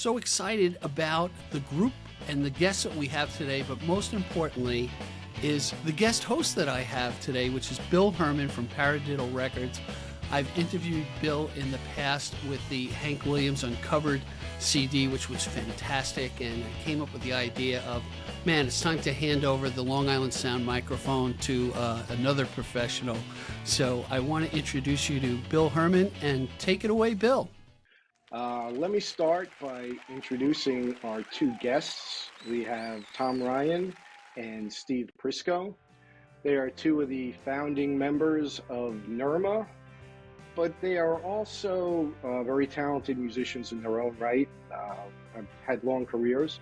so excited about the group and the guests that we have today, but most importantly is the guest host that I have today, which is Bill Herman from Paradiddle Records. I've interviewed Bill in the past with the Hank Williams Uncovered CD, which was fantastic, and I came up with the idea of, man, it's time to hand over the Long Island Sound microphone to another professional. So I want to introduce you to Bill Herman, and take it away, Bill. Let me start by introducing our two guests. We have Tom Ryan and Steve Prisco. They are two of the founding members of NYRMA, but they are also very talented musicians in their own right. Have had long careers.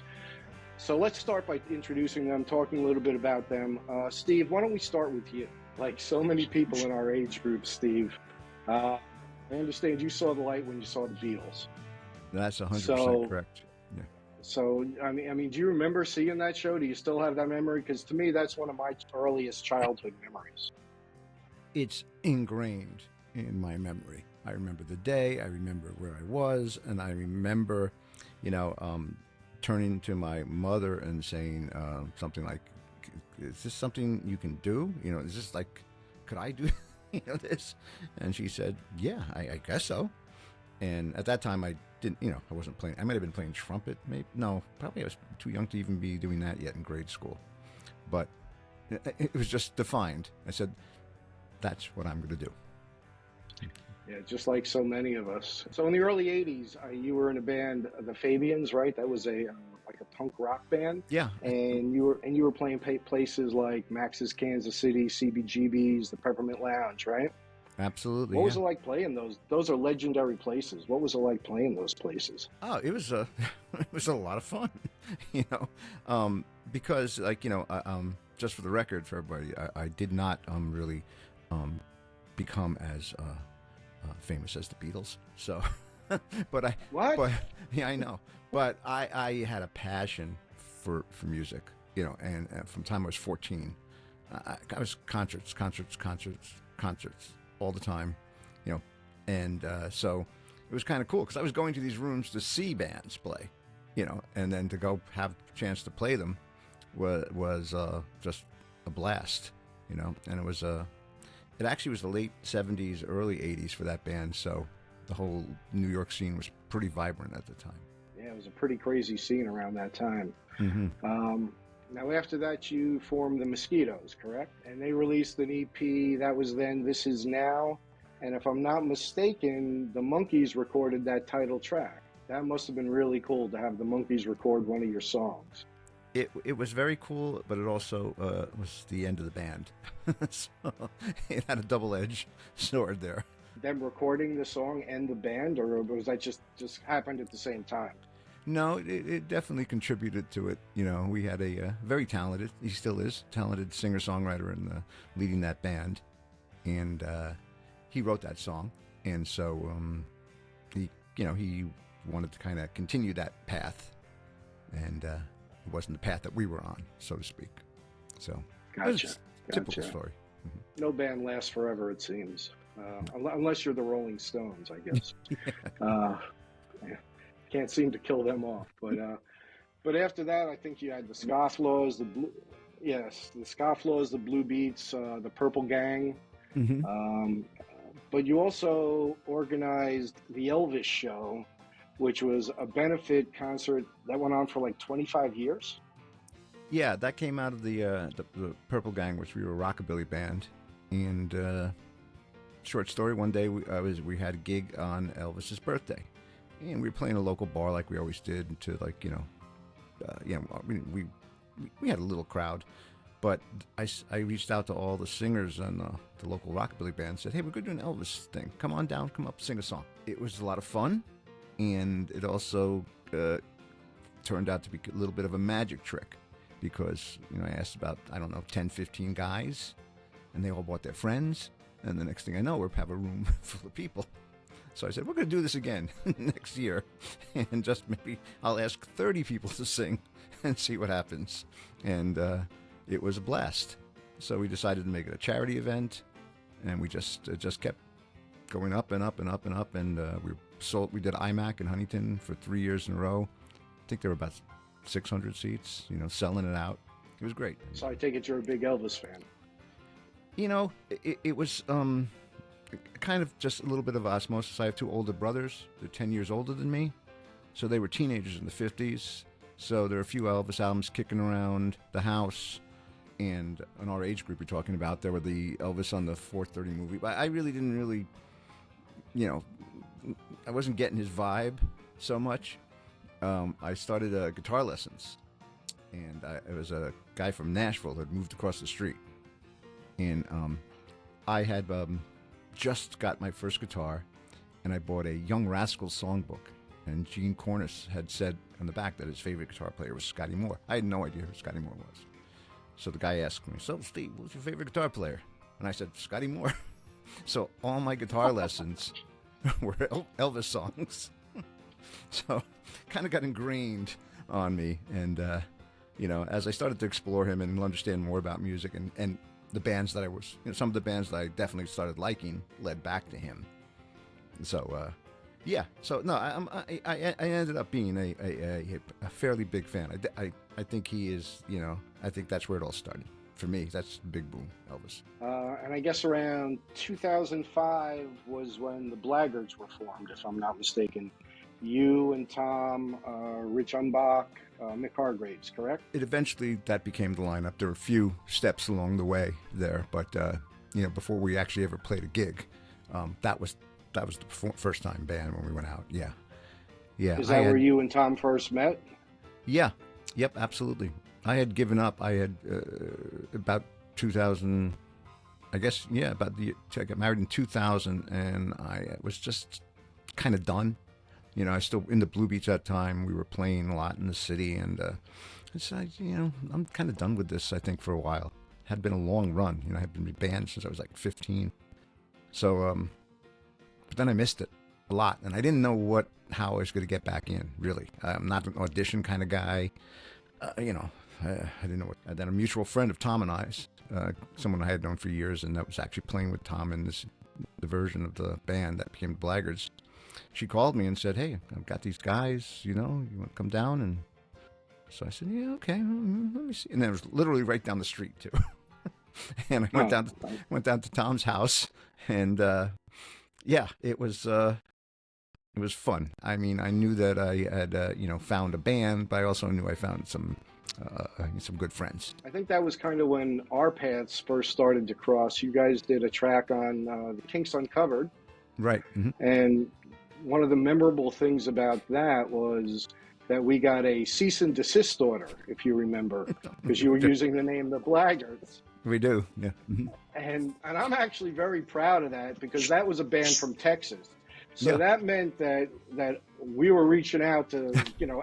So let's start by introducing them, talking a little bit about them. Steve, why don't we start with you? Like so many people in our age group, Steve, I understand you saw the light when you saw the Beatles. That's 100% correct. Yeah. So, I mean, do you remember seeing that show? Do you still have that memory? Because to me, that's one of my earliest childhood memories. It's ingrained in my memory. I remember the day, I remember where I was, and I remember, turning to my mother and saying something like, is this something you can do? Is this like, could I do this? And she said, yeah, I guess so. And at that time, I didn't, I wasn't playing. I might have been playing trumpet, maybe. No, probably I was too young to even be doing that yet in grade school. But it was just defined. I said, that's what I'm going to do. Yeah, just like so many of us. So in the early 80s, you were in a band, the Fabians, right? That was a punk rock band. Yeah. And you were playing places like Max's Kansas City, CBGB's, the Peppermint Lounge, right? Absolutely. What was it like playing those? Those are legendary places. What was it like playing those places? Oh, it was it was a lot of fun, because just for the record for everybody, I did not really become as famous as the Beatles. So, but yeah, I know. But I had a passion for music, and from the time I was 14, I was concerts all the time, and so it was kind of cool because I was going to these rooms to see bands play, and then to go have a chance to play them was just a blast, and it actually was the late 70s, early 80s for that band, so the whole New York scene was pretty vibrant at the time. Yeah, it was a pretty crazy scene around that time. Mm-hmm. Now, after that, you formed the Mosquitoes, correct? And they released an EP that was then This Is Now. And if I'm not mistaken, the Monkees recorded that title track. That must have been really cool to have the Monkees record one of your songs. It was very cool, but it also was the end of the band. So it had a double-edged sword there. Them recording the song and the band, or was that just happened at the same time? No, it definitely contributed to it. We had a very talented, he still is, talented singer-songwriter in leading that band. And he wrote that song. And so he wanted to kind of continue that path. And it wasn't the path that we were on, so to speak. So, Gotcha. Typical story. Mm-hmm. No band lasts forever, it seems. Unless you're the Rolling Stones, I guess. Yeah. Can't seem to kill them off, but after that, I think you had the Scofflaws, the Scofflaws, the Blue Beats, the Purple Gang. Mm-hmm. But you also organized the Elvis Show, which was a benefit concert that went on for like 25 years. Yeah, that came out of the Purple Gang, which we were a rockabilly band, and short story. One day we had a gig on Elvis's birthday. And we were playing a local bar like we always did to we had a little crowd, but I reached out to all the singers and the local rockabilly band, said, hey, we're going to do an Elvis thing. Come on down, come up, sing a song. It was a lot of fun, and it also turned out to be a little bit of a magic trick because, I asked about, 10, 15 guys, and they all brought their friends, and the next thing I know, we have a room full of people. So I said, we're going to do this again next year. And just maybe I'll ask 30 people to sing and see what happens. And it was a blast. So we decided to make it a charity event. And we just kept going up and up and up and up. And we were we did IMAC in Huntington for 3 years in a row. I think there were about 600 seats, selling it out. It was great. So I take it you're a big Elvis fan. It was kind of just a little bit of osmosis. I have 2 older brothers. They're 10 years older than me. So they were teenagers in the 50s. So there are a few Elvis albums kicking around the house. And in our age group you're talking about, there were the Elvis on the 430 movie. But I really didn't I wasn't getting his vibe so much. I started guitar lessons. And it was a guy from Nashville that moved across the street. And I had just got my first guitar, and I bought a Young Rascals songbook. And Gene Cornish had said on the back that his favorite guitar player was Scotty Moore. I had no idea who Scotty Moore was. So the guy asked me, "So, Steve, what's your favorite guitar player?" And I said, "Scotty Moore." So all my guitar lessons were Elvis songs. So kind of got ingrained on me. And, as I started to explore him and understand more about music and the bands that I was, some of the bands that I definitely started liking led back to him. So, yeah. So no, I ended up being a fairly big fan. I think he is, I think that's where it all started. For me, that's Big Boom, Elvis. And I guess around 2005 was when the Blaggards were formed, if I'm not mistaken. You and Tom, Rich Umbach, Mick Hargraves, correct? That became the lineup. There were a few steps along the way there, but before we actually ever played a gig, that was the first time band when we went out. Yeah. Is that where you and Tom first met? Yeah. Yep. Absolutely. I had given up. I had about 2000. I guess I got married in 2000, and I was just kind of done. I was still in the Blue Beach at that time. We were playing a lot in the city, and I decided, I'm kind of done with this, I think, for a while. It had been a long run. I had been in band since I was like 15. So, but then I missed it a lot, and I didn't know how I was going to get back in, really. I'm not an audition kind of guy. I didn't know what. And then a mutual friend of Tom and I's, someone I had known for years, and that was actually playing with Tom in the version of the band that became Blaggards. She called me and said, "Hey, I've got these guys, you want to come down?" And so I said, "Yeah, okay, let me see." And then it was literally right down the street too. And I went down to Tom's house, and it was fun. I mean, I knew that I had found a band, but I also knew I found some good friends. I think that was kind of when our paths first started to cross. You guys did a track on the Kinks Uncovered. Right. Mm-hmm. And one of the memorable things about that was that we got a cease and desist order, if you remember, because you were using the name The Blaggards. We do, yeah. Mm-hmm. And I'm actually very proud of that, because that was a band from Texas. So that meant that we were reaching out to,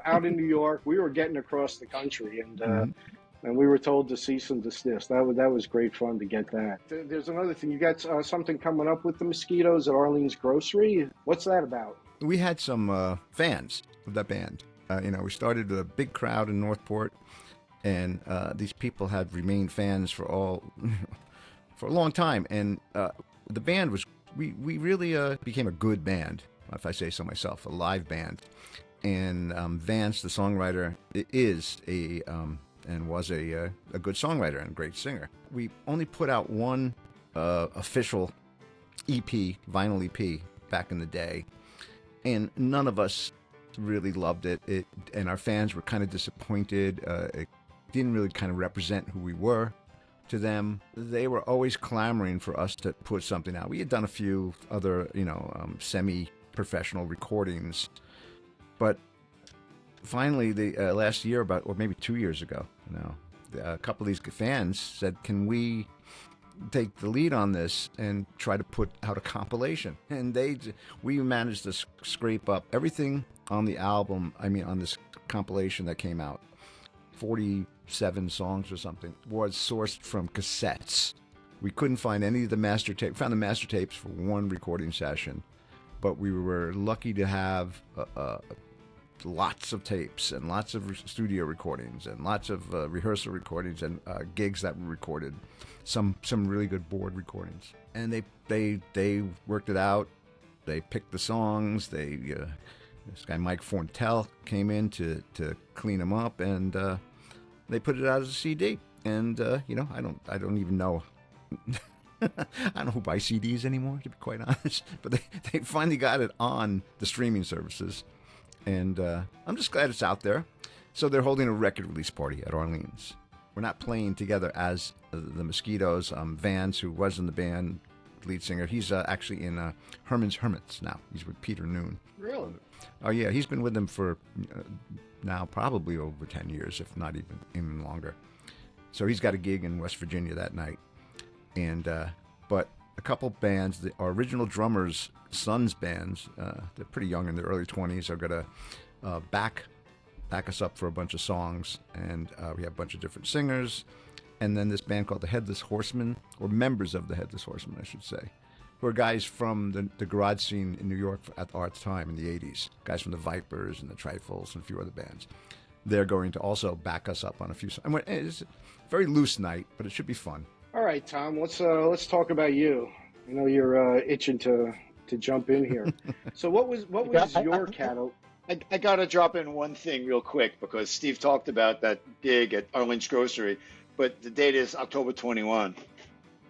out in New York, we were getting across the country, and and we were told to cease and desist. That was great fun to get that. There's another thing. You got something coming up with the Mosquitoes at Arlene's Grocery. What's that about? We had some fans of that band. We started with a big crowd in Northport, and these people had remained fans for a long time. And the band was, we really became a good band, if I say so myself, a live band. And Vance, the songwriter, was a good songwriter and great singer. We only put out one official EP, vinyl EP, back in the day, and none of us really loved it. And our fans were kind of disappointed. It didn't really kind of represent who we were to them. They were always clamoring for us to put something out. We had done a few other, semi-professional recordings, but finally, the last year, or maybe 2 years ago now, a couple of these fans said, "Can we take the lead on this and try to put out a compilation?" And we managed to scrape up everything on the album. I mean, on this compilation that came out, 47 songs or something, was sourced from cassettes. We couldn't find any of the master tape. Found the master tapes for one recording session, but we were lucky to have lots of tapes and lots of studio recordings and lots of rehearsal recordings and gigs that were recorded, some really good board recordings. And they worked it out. They picked the songs. This guy Mike Forntel came in to clean them up, and they put it out as a CD. And I don't even know. I don't know who buys CDs anymore, to be quite honest. But they finally got it on the streaming services, and I'm just glad it's out there. So they're holding a record release party at Orleans. We're not playing together as the Mosquitoes. Vance, who was in the band, lead singer, he's actually in Herman's Hermits now. He's with Peter Noon. Really? Oh yeah, he's been with them for now probably over 10 years, if not even longer. So he's got a gig in West Virginia that night. And but a couple bands, our original drummer's son's bands, they're pretty young, in their early 20s, are going to back us up for a bunch of songs. And we have a bunch of different singers. And then this band called the Headless Horsemen, or members of the Headless Horsemen, I should say, who are guys from the garage scene in New York at the time in the 80s. Guys from the Vipers and the Trifles and a few other bands. They're going to also back us up on a few songs. It's a very loose night, but it should be fun. All right, Tom, let's talk about you. I know you're itching to jump in here. So what was your catalog? I got to drop in one thing real quick, because Steve talked about that gig at Arlen's Grocery, but the date is October 21.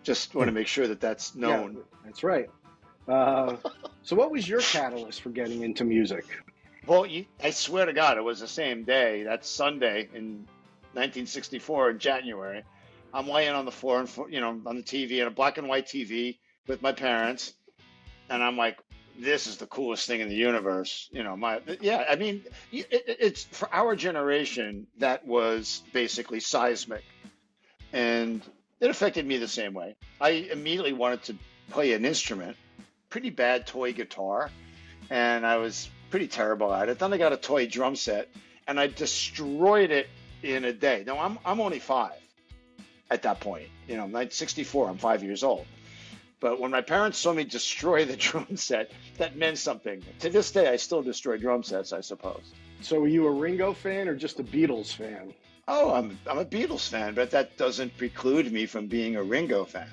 Just want to make sure that that's known. Yeah, that's right. So what was your catalyst for getting into music? Well, I swear to God, it was the same day. That Sunday in 1964 in January. I'm laying on the floor, on the TV, in a black and white TV with my parents, and I'm like, "This is the coolest thing in the universe." It's for our generation, that was basically seismic, and it affected me the same way. I immediately wanted to play an instrument, pretty bad toy guitar, and I was pretty terrible at it. Then I got a toy drum set, and I destroyed it in a day. Now I'm only 5 at that point. 1964, I'm 5 years old. But when my parents saw me destroy the drum set, that meant something. To this day, I still destroy drum sets, I suppose. So were you a Ringo fan or just a Beatles fan? Oh, I'm a Beatles fan, but that doesn't preclude me from being a Ringo fan.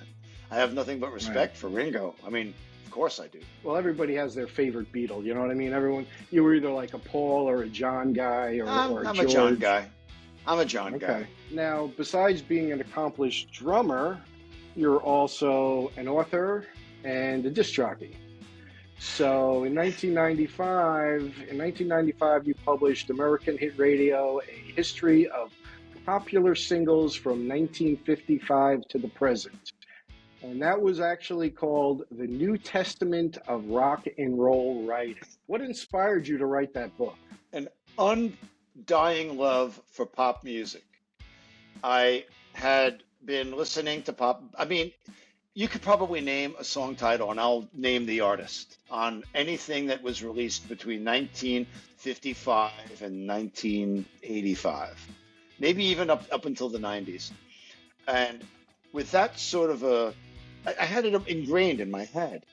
I have nothing but respect for Ringo. I mean, of course I do. Well, everybody has their favorite Beatle, you know what I mean? You were either like a Paul or a John guy or I'm George. a John guy. I'm a John guy. Now, besides being an accomplished drummer, you're also an author and a disc jockey. So in 1995, you published American Hit Radio, a history of popular singles from 1955 to the present. And that was actually called The New Testament of Rock and Roll Writing. What inspired you to write that book? An undying love for pop music. I had been listening to pop. I mean, you could probably name a song title, and I'll name the artist, on anything that was released between 1955 and 1985, maybe even up until the 90s. And with that sort of I had it ingrained in my head.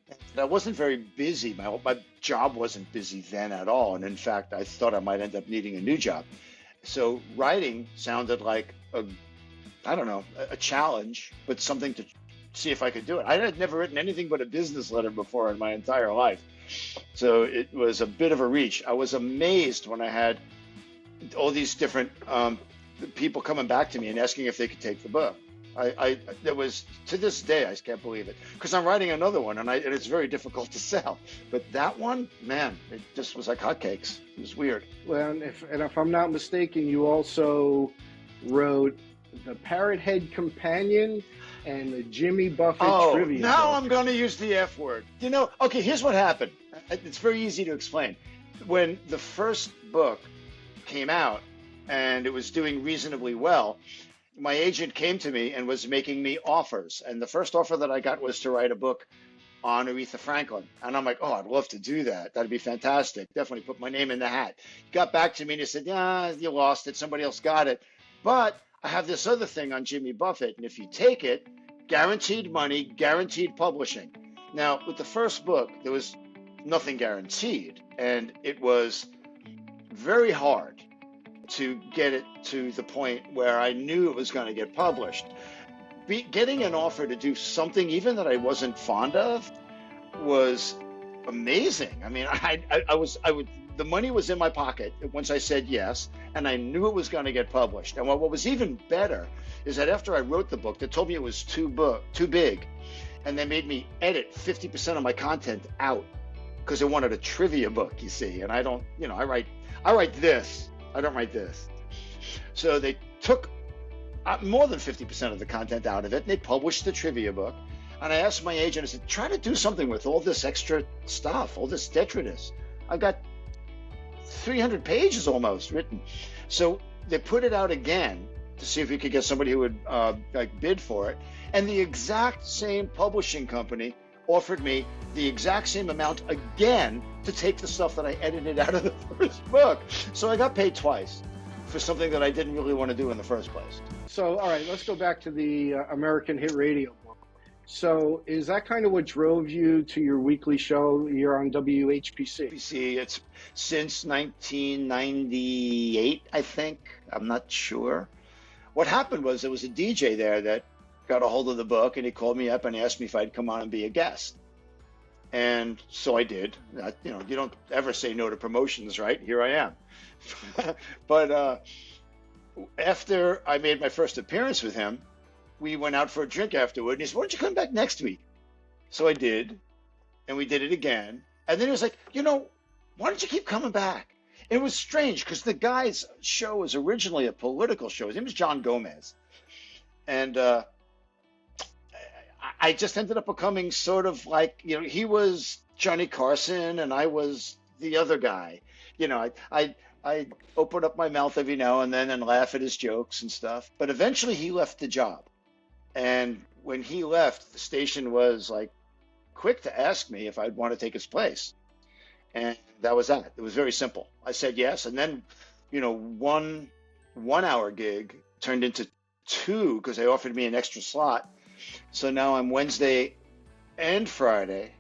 And I wasn't very busy. My job wasn't busy then at all. And in fact, I thought I might end up needing a new job. So writing sounded like a challenge, but something to see if I could do it. I had never written anything but a business letter before in my entire life. So it was a bit of a reach. I was amazed when I had all these different people coming back to me and asking if they could take the book. There was, to this day, I can't believe it, because I'm writing another one, and it's very difficult to sell. But that one, man, it just was like hotcakes. It was weird. Well, if I'm not mistaken, you also wrote the Parrot Head Companion and the Jimmy Buffett Trivia. Now book. I'm going to use the F word. Okay, here's what happened. It's very easy to explain. When the first book came out and it was doing reasonably well, my agent came to me and was making me offers. And the first offer that I got was to write a book on Aretha Franklin. And I'm like, I'd love to do that. That'd be fantastic. Definitely put my name in the hat. He got back to me and he said, yeah, you lost it. Somebody else got it. But I have this other thing on Jimmy Buffett. And if you take it, guaranteed money, guaranteed publishing. Now, with the first book, there was nothing guaranteed. And it was very hard to get it to the point where I knew it was going to get published. Getting an offer to do something even that I wasn't fond of was amazing. I mean, the money was in my pocket once I said yes, and I knew it was going to get published. And what was even better is that after I wrote the book, they told me it was too big, and they made me edit 50% of my content out because they wanted a trivia book, you see. And I don't, I write this. I don't write this. So they took more than 50% of the content out of it, and they published the trivia book. And I asked my agent, I said, try to do something with all this extra stuff, all this detritus. I've got 300 pages almost written. So they put it out again to see if we could get somebody who would bid for it. And the exact same publishing company offered me the exact same amount again to take the stuff that I edited out of the first book. So I got paid twice for something that I didn't really want to do in the first place. So, all right, let's go back to the American Hit Radio book. So is that kind of what drove you to your weekly show here on WHPC? It's since 1998, I think. I'm not sure. What happened was there was a DJ there that got a hold of the book, and he called me up and asked me if I'd come on and be a guest. And so I did. You don't ever say no to promotions, right? Here I am. But after I made my first appearance with him, we went out for a drink afterward, and he said, why don't you come back next week? So I did, and we did it again. And then he was like, why don't you keep coming back? It was strange because the guy's show was originally a political show. His name was John Gomez. And I just ended up becoming sort of like, he was Johnny Carson and I was the other guy. I open up my mouth every now and then and laugh at his jokes and stuff. But eventually he left the job. And when he left, the station was like quick to ask me if I'd want to take his place. And that was that. It was very simple. I said yes. And then, one 1 hour gig turned into 2 because they offered me an extra slot. So now I'm Wednesday and Friday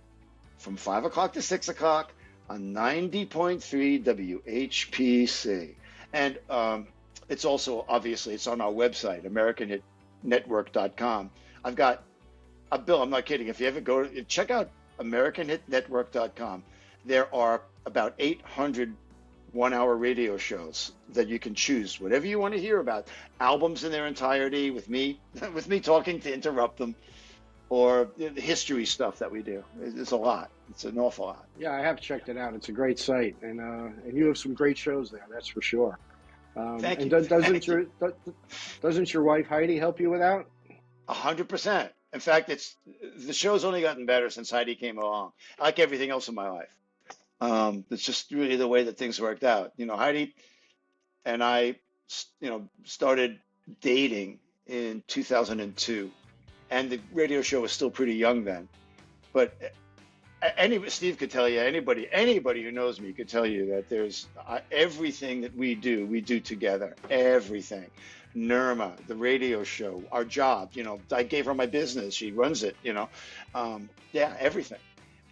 from 5 o'clock to 6 o'clock on 90.3 WHPC. And it's also, obviously, it's on our website, AmericanHitNetwork.com. I've got, Bill, I'm not kidding. If you ever go, check out AmericanHitNetwork.com. There are about 800 1-hour radio shows that you can choose whatever you want to hear about. Albums in their entirety with me talking to interrupt them, or the history stuff that we do. It's a lot. It's an awful lot. Yeah, I have checked it out. It's a great site, and you have some great shows there. That's for sure. Thank you. Doesn't your wife Heidi help you with that? 100%. In fact, the show's only gotten better since Heidi came along. Like everything else in my life. It's just really the way that things worked out. Heidi and I, started dating in 2002, and the radio show was still pretty young then. But Steve could tell you, anybody who knows me could tell you that there's everything that we do together. Everything. NYRMA, the radio show, our job. I gave her my business. She runs it. Everything.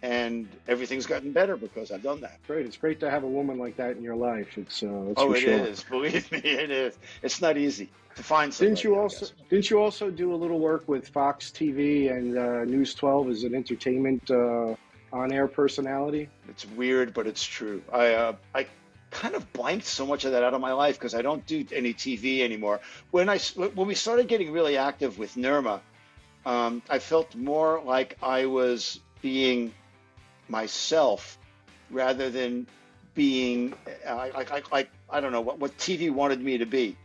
And everything's gotten better because I've done that. Great. It's great to have a woman like that in your life. It's it for sure. is. Believe me, it is. It's not easy to find somebody. Didn't you also do a little work with Fox TV and News 12 as an entertainment on-air personality? It's weird, but it's true. I kind of blanked so much of that out of my life because I don't do any TV anymore. When we started getting really active with NYRMA, I felt more like I was being myself rather than being I don't know what TV wanted me to be.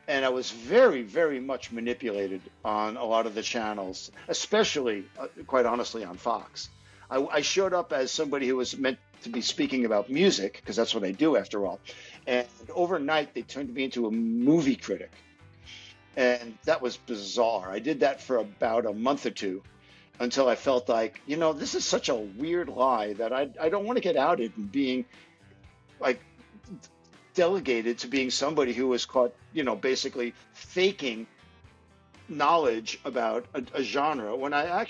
And I was very, very much manipulated on a lot of the channels, especially, quite honestly, on Fox. I showed up as somebody who was meant to be speaking about music, because that's what I do after all. And overnight, they turned me into a movie critic. And that was bizarre. I did that for about a month or two, until I felt like, this is such a weird lie that I don't want to get outed and being like delegated to being somebody who was caught, basically faking knowledge about a genre when I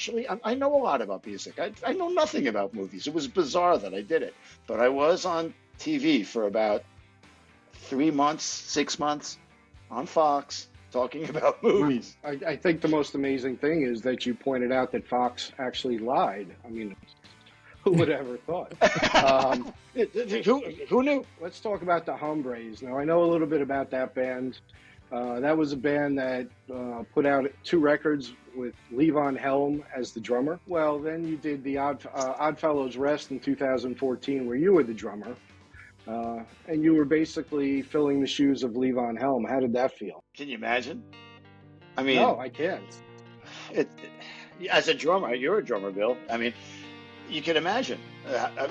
know a lot about music. I know nothing about movies. It was bizarre that I did it, but I was on TV for about 3 months, 6 months on Fox, talking about movies. I think the most amazing thing is that you pointed out that Fox actually lied. I mean, Who would ever thought? Um, Who knew? let's talk about the Hombres. Now, I know a little bit about that band. That was a band that put out 2 records with Levon Helm as the drummer. Well, then you did the Oddfellows Rest in 2014, where you were the drummer. And you were basically filling the shoes of Levon Helm. How did that feel? Can you imagine? I mean, No, I can't. it, as a drummer, you're a drummer, Bill. I mean, you can imagine,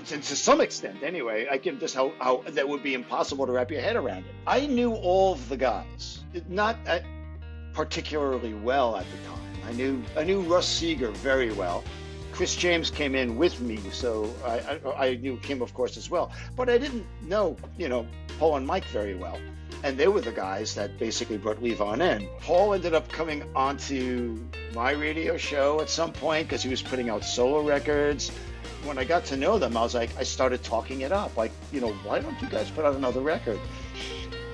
to some extent anyway, I can just how that would be impossible to wrap your head around it. I knew all of the guys, not particularly well at the time. I knew Russ Seeger very well. Chris James came in with me, so I knew him, of course, as well. But I didn't know, Paul and Mike very well. And they were the guys that basically brought Levon in. Paul ended up coming onto my radio show at some point because he was putting out solo records. When I got to know them, I started talking it up. Like, why don't you guys put out another record?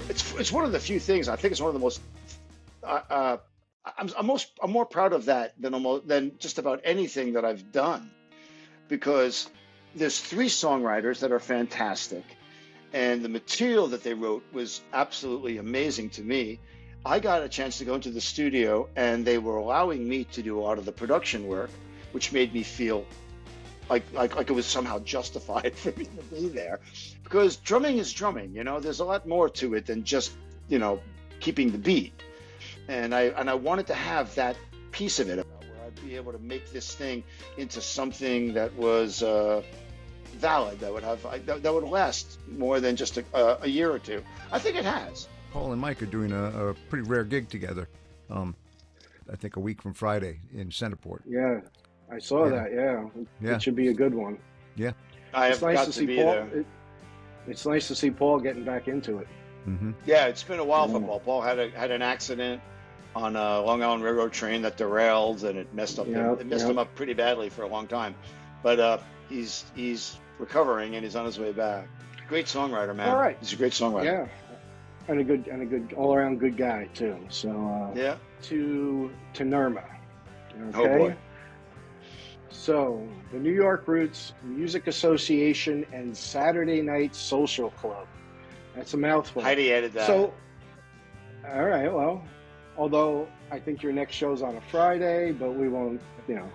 It's one of the few things, I think it's one of the most, I'm more proud of that than just about anything that I've done, because there's 3 songwriters that are fantastic. And the material that they wrote was absolutely amazing to me. I got a chance to go into the studio, and they were allowing me to do a lot of the production work, which made me feel like it was somehow justified for me to be there. Because drumming is drumming, there's a lot more to it than just, keeping the beat. And I wanted to have that piece of it, where I'd be able to make this thing into something that was valid, that would last more than just a year or two. I think it has. Paul and Mike are doing a pretty rare gig together. I think a week from Friday in Centerport. Yeah, I saw that. Yeah, it should be a good one. Yeah, It's nice to see Paul. It's nice to see Paul getting back into it. Mm-hmm. Yeah, it's been a while for Paul. Paul had an accident on a Long Island Railroad train that derailed, and it messed up. It messed him up pretty badly for a long time. But he's recovering, and he's on his way back. Great songwriter, man. All right, he's a great songwriter. Yeah, and a good all around good guy too. So yeah, to NYRMA. Okay? Oh boy. So the New York Roots Music Association and Saturday Night Social Club. That's a mouthful. Heidi added that. So, all right. Well, although I think your next show's on a Friday, but we won't.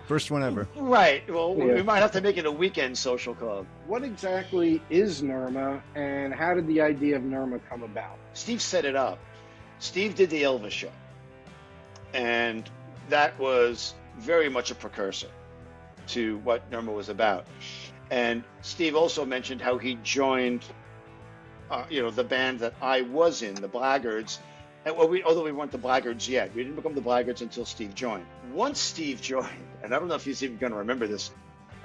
First one ever. Right. Well, we might have to make it a weekend social club. What exactly is NYRMA, and how did the idea of NYRMA come about? Steve set it up. Steve did the Elvis show, and that was very much a precursor to what NYRMA was about. And Steve also mentioned how he joined, the band that I was in, the Blackguards. And although we weren't the Blackguards yet, we didn't become the Blackguards until Steve joined. Once Steve joined, and I don't know if he's even going to remember this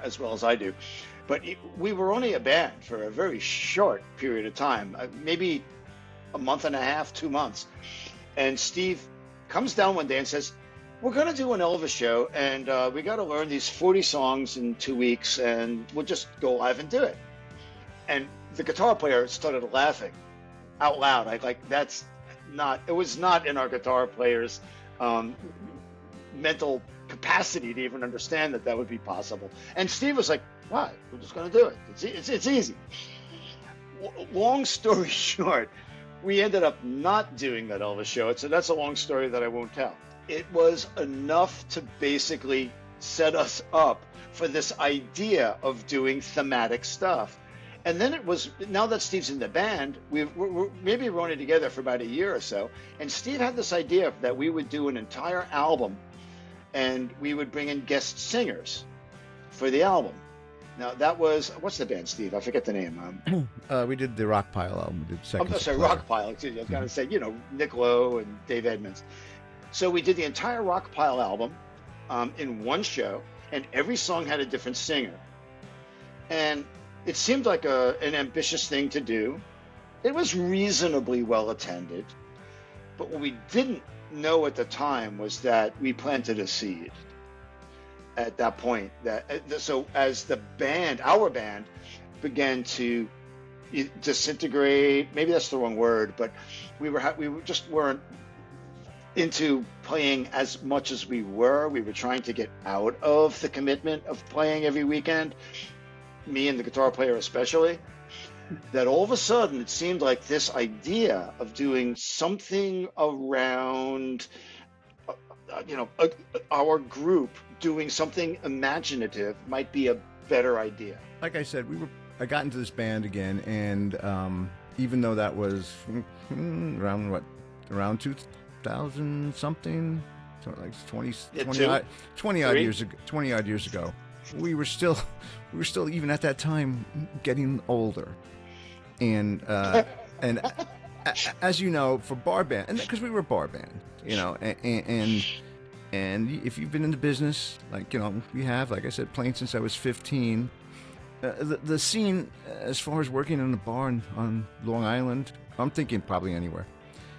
as well as I do, but we were only a band for a very short period of time, maybe a month and a half, 2 months. And Steve comes down one day and says, "We're going to do an Elvis show, and we got to learn these 40 songs in 2 weeks, and we'll just go live and do it." And the guitar player started laughing out loud. It was not in our guitar player's mental capacity to even understand that would be possible. And Steve was like, "What? We're just going to do it. It's easy." Long story short, we ended up not doing that Elvis show. That's a long story that I won't tell. It was enough to basically set us up for this idea of doing thematic stuff. And then it was, now that Steve's in the band, we're only together for about a year or so, and Steve had this idea that we would do an entire album, and we would bring in guest singers for the album. Now that was, what's the band, Steve? I forget the name. We did the Rock Pile album. We did Second I'm sorry, Supply. Rock Pile. Excuse me. I was going to say, Nick Lowe and Dave Edmonds. So we did the entire Rock Pile album in one show, and every song had a different singer. And it seemed like an ambitious thing to do. It was reasonably well attended. But what we didn't know at the time was that we planted a seed at that point. So as the band, our band, began to disintegrate, maybe that's the wrong word, but we just weren't into playing as much as we were. We were trying to get out of the commitment of playing every weekend. me and the guitar player especially, that all of a sudden it seemed like this idea of doing something around, our group doing something imaginative might be a better idea. Like I said, I got into this band again, and even though that was around 2000 something, so like 20 odd years ago, we were still even at that time getting older, and as you know, for bar band, and because we were a bar band, and if you've been in the business, like we have, like I said, playing since I was 15. The scene, as far as working in a bar on Long Island, I'm thinking probably anywhere,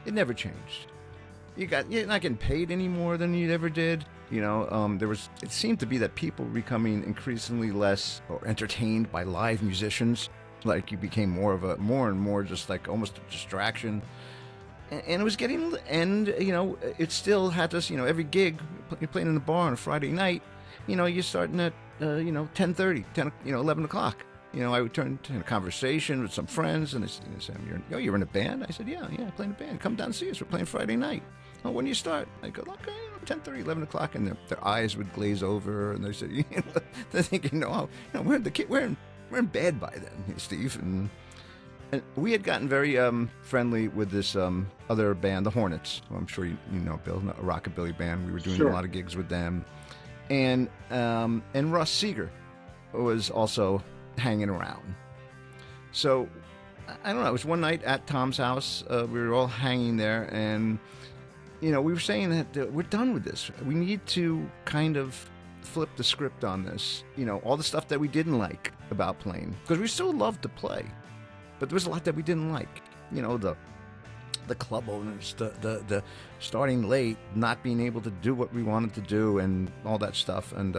it never changed. You're not getting paid any more than you ever did. It seemed to be that people were becoming increasingly less or entertained by live musicians. Like you became more and more just like almost a distraction. And it was getting, and it still had this, every gig, you're playing in the bar on a Friday night, you're starting at 10:30, 11 o'clock. I would turn to a conversation with some friends, and they said, you're in a band? I said, yeah, I play in a band. Come down and see us. We're playing Friday night. Oh, when do you start? I go, okay, 10:30, 11 o'clock, and their eyes would glaze over, and they said, they're thinking, we're in bed by then, Steve. And we had gotten very friendly with this other band, the Hornets, who I'm sure you know, Bill, a rockabilly band. We were doing a lot of gigs with them. And Russ Seeger was also hanging around. So, I don't know, it was one night at Tom's house. We were all hanging there, and, we were saying that we're done with this. We need to kind of flip the script on this. All the stuff that we didn't like about playing. Because we still loved to play. But there was a lot that we didn't like. The club owners, the starting late, not being able to do what we wanted to do, and all that stuff. And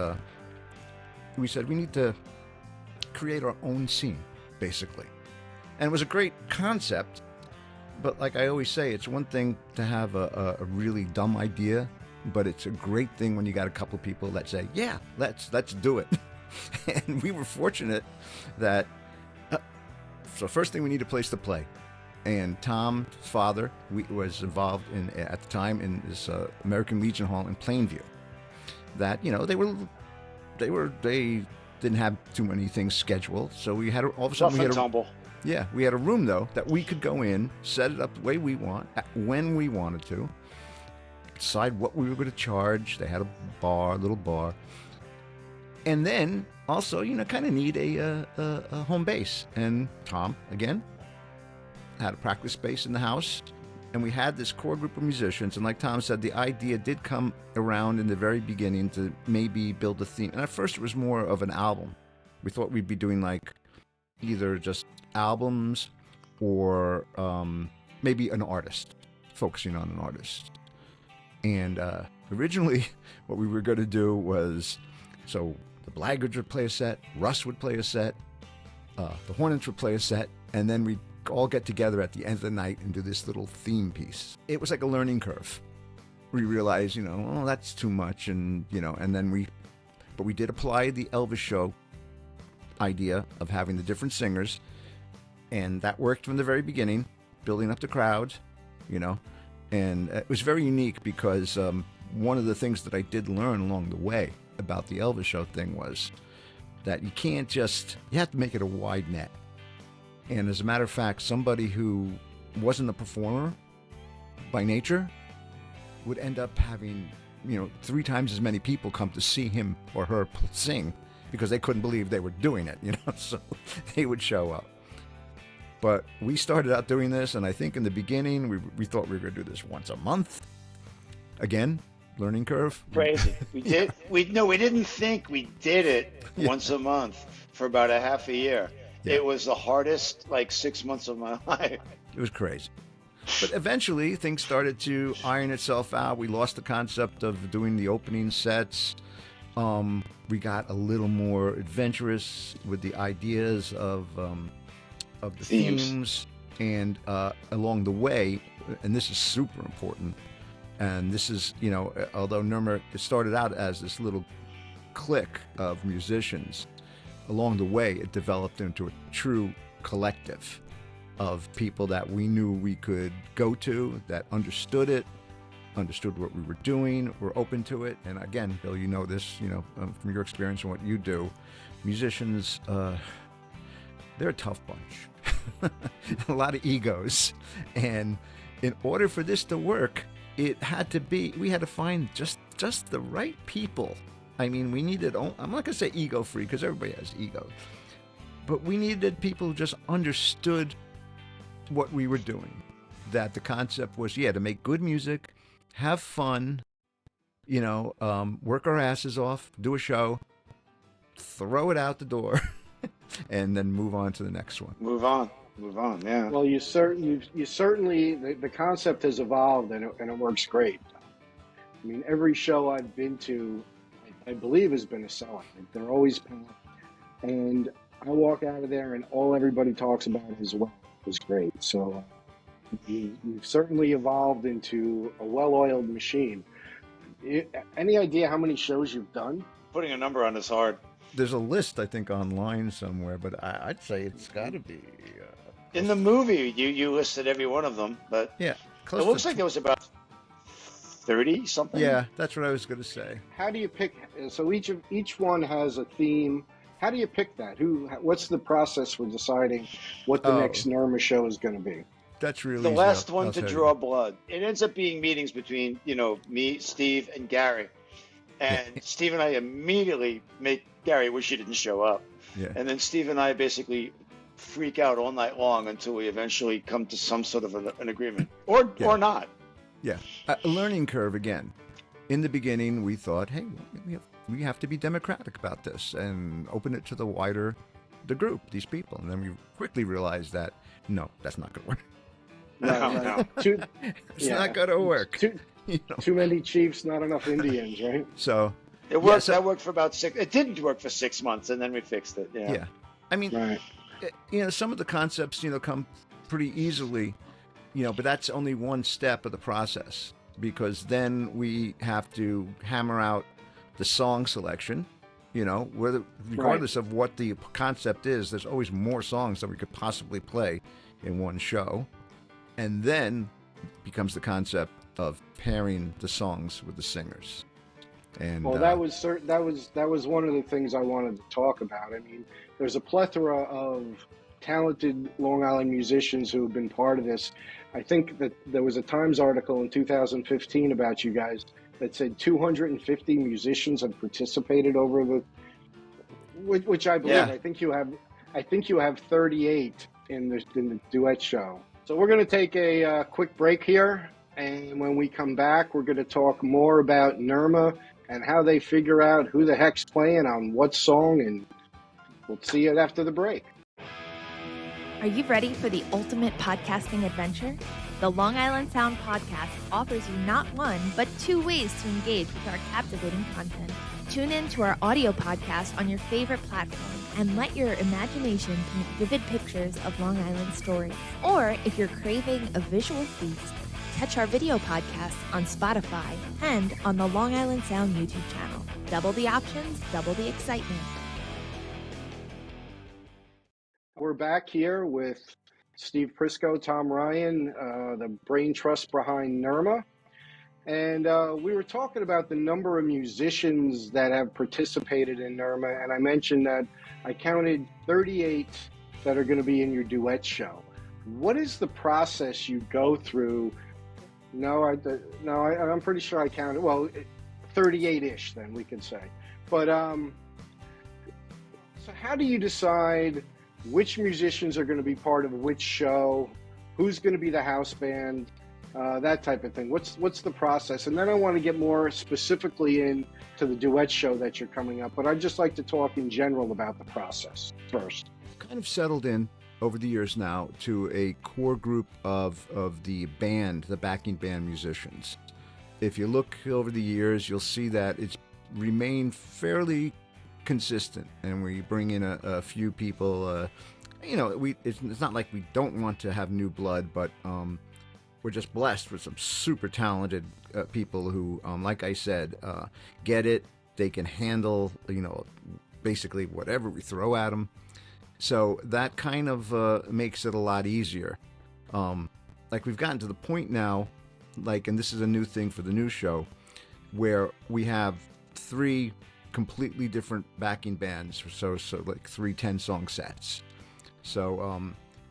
we said we need to create our own scene, basically. And it was a great concept, but like I always say, it's one thing to have a really dumb idea, but it's a great thing when you got a couple of people that say, yeah, let's do it. And we were fortunate that so first thing, we need a place to play. And Tom's father was involved at the time in this American Legion Hall in Plainview. That they didn't have too many things scheduled, so we had all of a sudden we had a room though that we could go in, set it up the way we want, when we wanted to, decide what we were going to charge. They had a little bar, and then also, kind of need a home base. And Tom, again, had a practice space in the house. And we had this core group of musicians. And like Tom said, the idea did come around in the very beginning to maybe build a theme. And at first, it was more of an album. We thought we'd be doing like either just albums or maybe an artist, focusing on an artist. And originally, what we were going to do was, so the Blaggards would play a set, Russ would play a set, the Hornets would play a set, and then we'd all get together at the end of the night and do this little theme piece. It was like a learning curve. We realized, that's too much, and then we did apply the Elvis show idea of having the different singers, and that worked from the very beginning, building up the crowd, and it was very unique because one of the things that I did learn along the way about the Elvis show thing was that you have to make it a wide net. And as a matter of fact, somebody who wasn't a performer by nature would end up having, 3 times as many people come to see him or her sing because they couldn't believe they were doing it, so they would show up. But we started out doing this, and I think in the beginning, we thought we were going to do this once a month. Again, learning curve. Crazy. We did. We didn't think we did it once a month for about a half a year. Yeah. It was the hardest 6 months of my life. It was crazy. But eventually things started to iron itself out. We lost the concept of doing the opening sets. We got a little more adventurous with the ideas of the themes. And along the way, and this is super important, and this is, although NYRMA started out as this little clique of musicians, along the way, it developed into a true collective of people that we knew we could go to, that understood it, understood what we were doing, were open to it. And again, Bill, you know this, from your experience and what you do, musicians, they're a tough bunch. A lot of egos. And in order for this to work, we had to find just the right people. I mean, we needed, I'm not going to say ego-free, because everybody has ego, but we needed people who just understood what we were doing. That the concept was, to make good music, have fun, work our asses off, do a show, throw it out the door, and then move on to the next one. Move on, yeah. Well, you certainly, the concept has evolved, and it works great. I mean, every show I've been to, I believe, has been a sellout. They're always packed, and I walk out of there, and all everybody talks about is, well, it was great. So you've certainly evolved into a well-oiled machine. Any idea how many shows you've done? Putting a number on is hard. There's a list, I think, online somewhere, but I'd say it's got to be... In the movie, you listed every one of them, but yeah, it looks like there was about 30 something. Yeah, that's what I was going to say. How do you pick? So each one has a theme. How do you pick that? What's the process for deciding what the next NYRMA show is going to be? That's really the easy. last one I'll to tell draw you. blood. It ends up being meetings between me, Steve, and Gary. And Steve and I immediately make Gary wish he didn't show up. Yeah. And then Steve and I basically freak out all night long until we eventually come to some sort of an agreement, or not. Yeah, a learning curve again. In the beginning, we thought, hey, we have to be democratic about this and open it to the group, these people. And then we quickly realized that, no, that's not going to work. No. It's not going to work. Too many chiefs, not enough Indians, right? So it worked. That worked for about 6. It didn't work for 6 months, and then we fixed it. Yeah. I mean, right. Some of the concepts, come pretty easily, but that's only one step of the process, because then we have to hammer out the song selection, regardless of what the concept is, there's always more songs that we could possibly play in one show. And then becomes the concept of pairing the songs with the singers. And well, that was one of the things I wanted to talk about. I mean, there's a plethora of talented Long Island musicians who have been part of this. I think that there was a Times article in 2015 about you guys that said 250 musicians have participated over the, which I believe. Yeah. I think you have 38 in the duet show. So we're going to take a quick break here, and when we come back, we're going to talk more about NYRMA and how they figure out who the heck's playing on what song, and we'll see it after the break. Are you ready for the ultimate podcasting adventure? The Long Island Sound podcast offers you not one, but 2 ways to engage with our captivating content. Tune in to our audio podcast on your favorite platform and let your imagination paint vivid pictures of Long Island stories. Or if you're craving a visual feast, catch our video podcast on Spotify and on the Long Island Sound YouTube channel. Double the options, double the excitement. We're back here with Steve Prisco, Tom Ryan, the brain trust behind NYRMA. And we were talking about the number of musicians that have participated in NYRMA, and I mentioned that I counted 38 that are going to be in your duet show. What is the process you go through? I'm pretty sure I counted, 38-ish then we could say. But so how do you decide which musicians are going to be part of which show, who's going to be the house band, that type of thing? What's the process? And then I want to get more specifically into the duet show that you're coming up, but I'd just like to talk in general about the process first. Kind of settled in over the years now to a core group of the band, the backing band musicians. If you look over the years, you'll see that it's remained fairly consistent, and we bring in a few people. It's not like we don't want to have new blood, but we're just blessed with some super talented people who, like I said, get it. They can handle basically whatever we throw at them. So that kind of makes it a lot easier. Like we've gotten to the point now, like, and this is a new thing for the new show, where we have 3 completely different backing bands, so like 3 10-song sets. So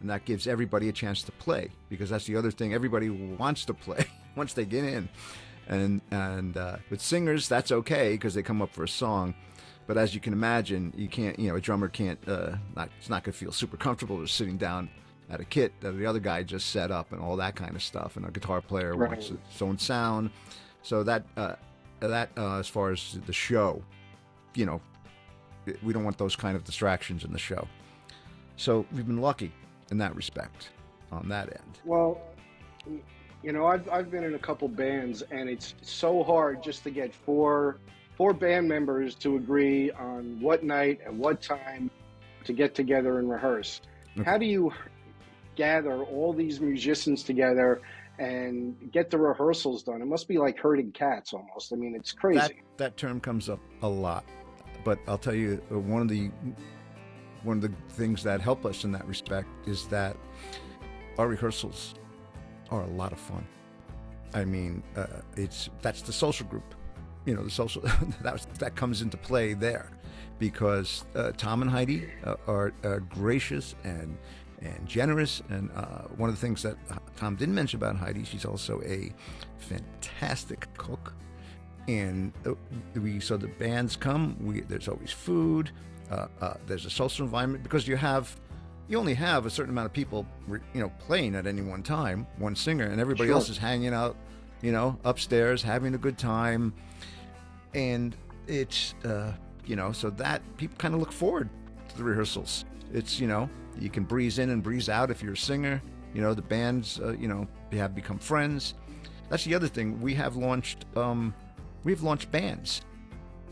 and that gives everybody a chance to play, because that's the other thing. Everybody wants to play once they get in, and with singers that's okay because they come up for a song. But as you can imagine, you can't, a drummer can't, it's not going to feel super comfortable just sitting down at a kit that the other guy just set up and all that kind of stuff. And a guitar player wants its own sound. So that as far as the show, we don't want those kind of distractions in the show. So we've been lucky in that respect on that end. Well, I've been in a couple bands, and it's so hard just to get four band members to agree on what night and what time to get together and rehearse. Okay. How do you gather all these musicians together and get the rehearsals done? It must be like herding cats almost. I mean, it's crazy. That term comes up a lot, but I'll tell you, one of the things that help us in that respect is that our rehearsals are a lot of fun. I mean, that's the social group. The social that comes into play there, because Tom and Heidi are gracious and generous. And one of the things that Tom didn't mention about Heidi, she's also a fantastic cook. And so the bands come. There's always food. There's a social environment, because you only have a certain amount of people, playing at any one time, one singer, and everybody else is hanging out, upstairs having a good time. And it's, so that people kind of look forward to the rehearsals. It's, you can breeze in and breeze out if you're a singer. The bands, have become friends. That's the other thing. We've launched bands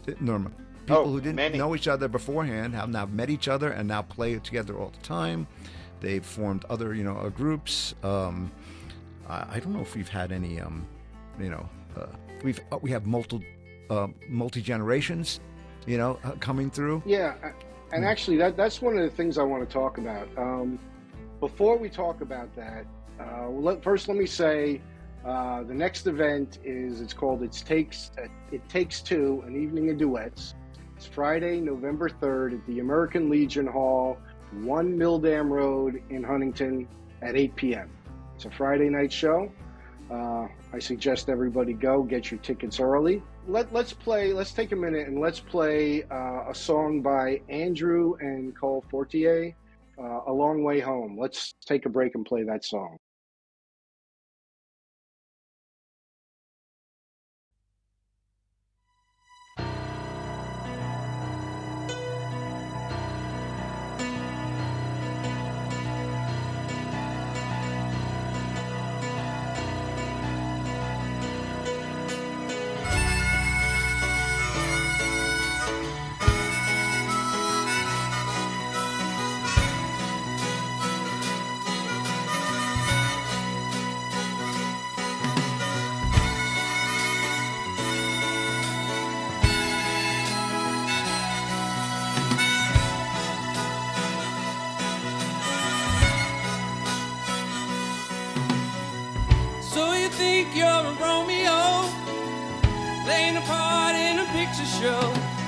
at NYRMA. People who didn't know each other beforehand have now met each other and now play together all the time. They've formed other, groups. I don't know if we've had any, we have multi-generations, coming through. Yeah, and actually that's one of the things I want to talk about. Before we talk about that, first let me say the next event it's called It Takes Two, an Evening of Duets. It's Friday, November 3rd at the American Legion Hall, 1 Milldam Road in Huntington at 8 p.m. It's a Friday night show. I suggest everybody go, get your tickets early. Let's take a minute and let's play a song by Andrew and Cole Fortier, A Long Way Home. Let's take a break and play that song.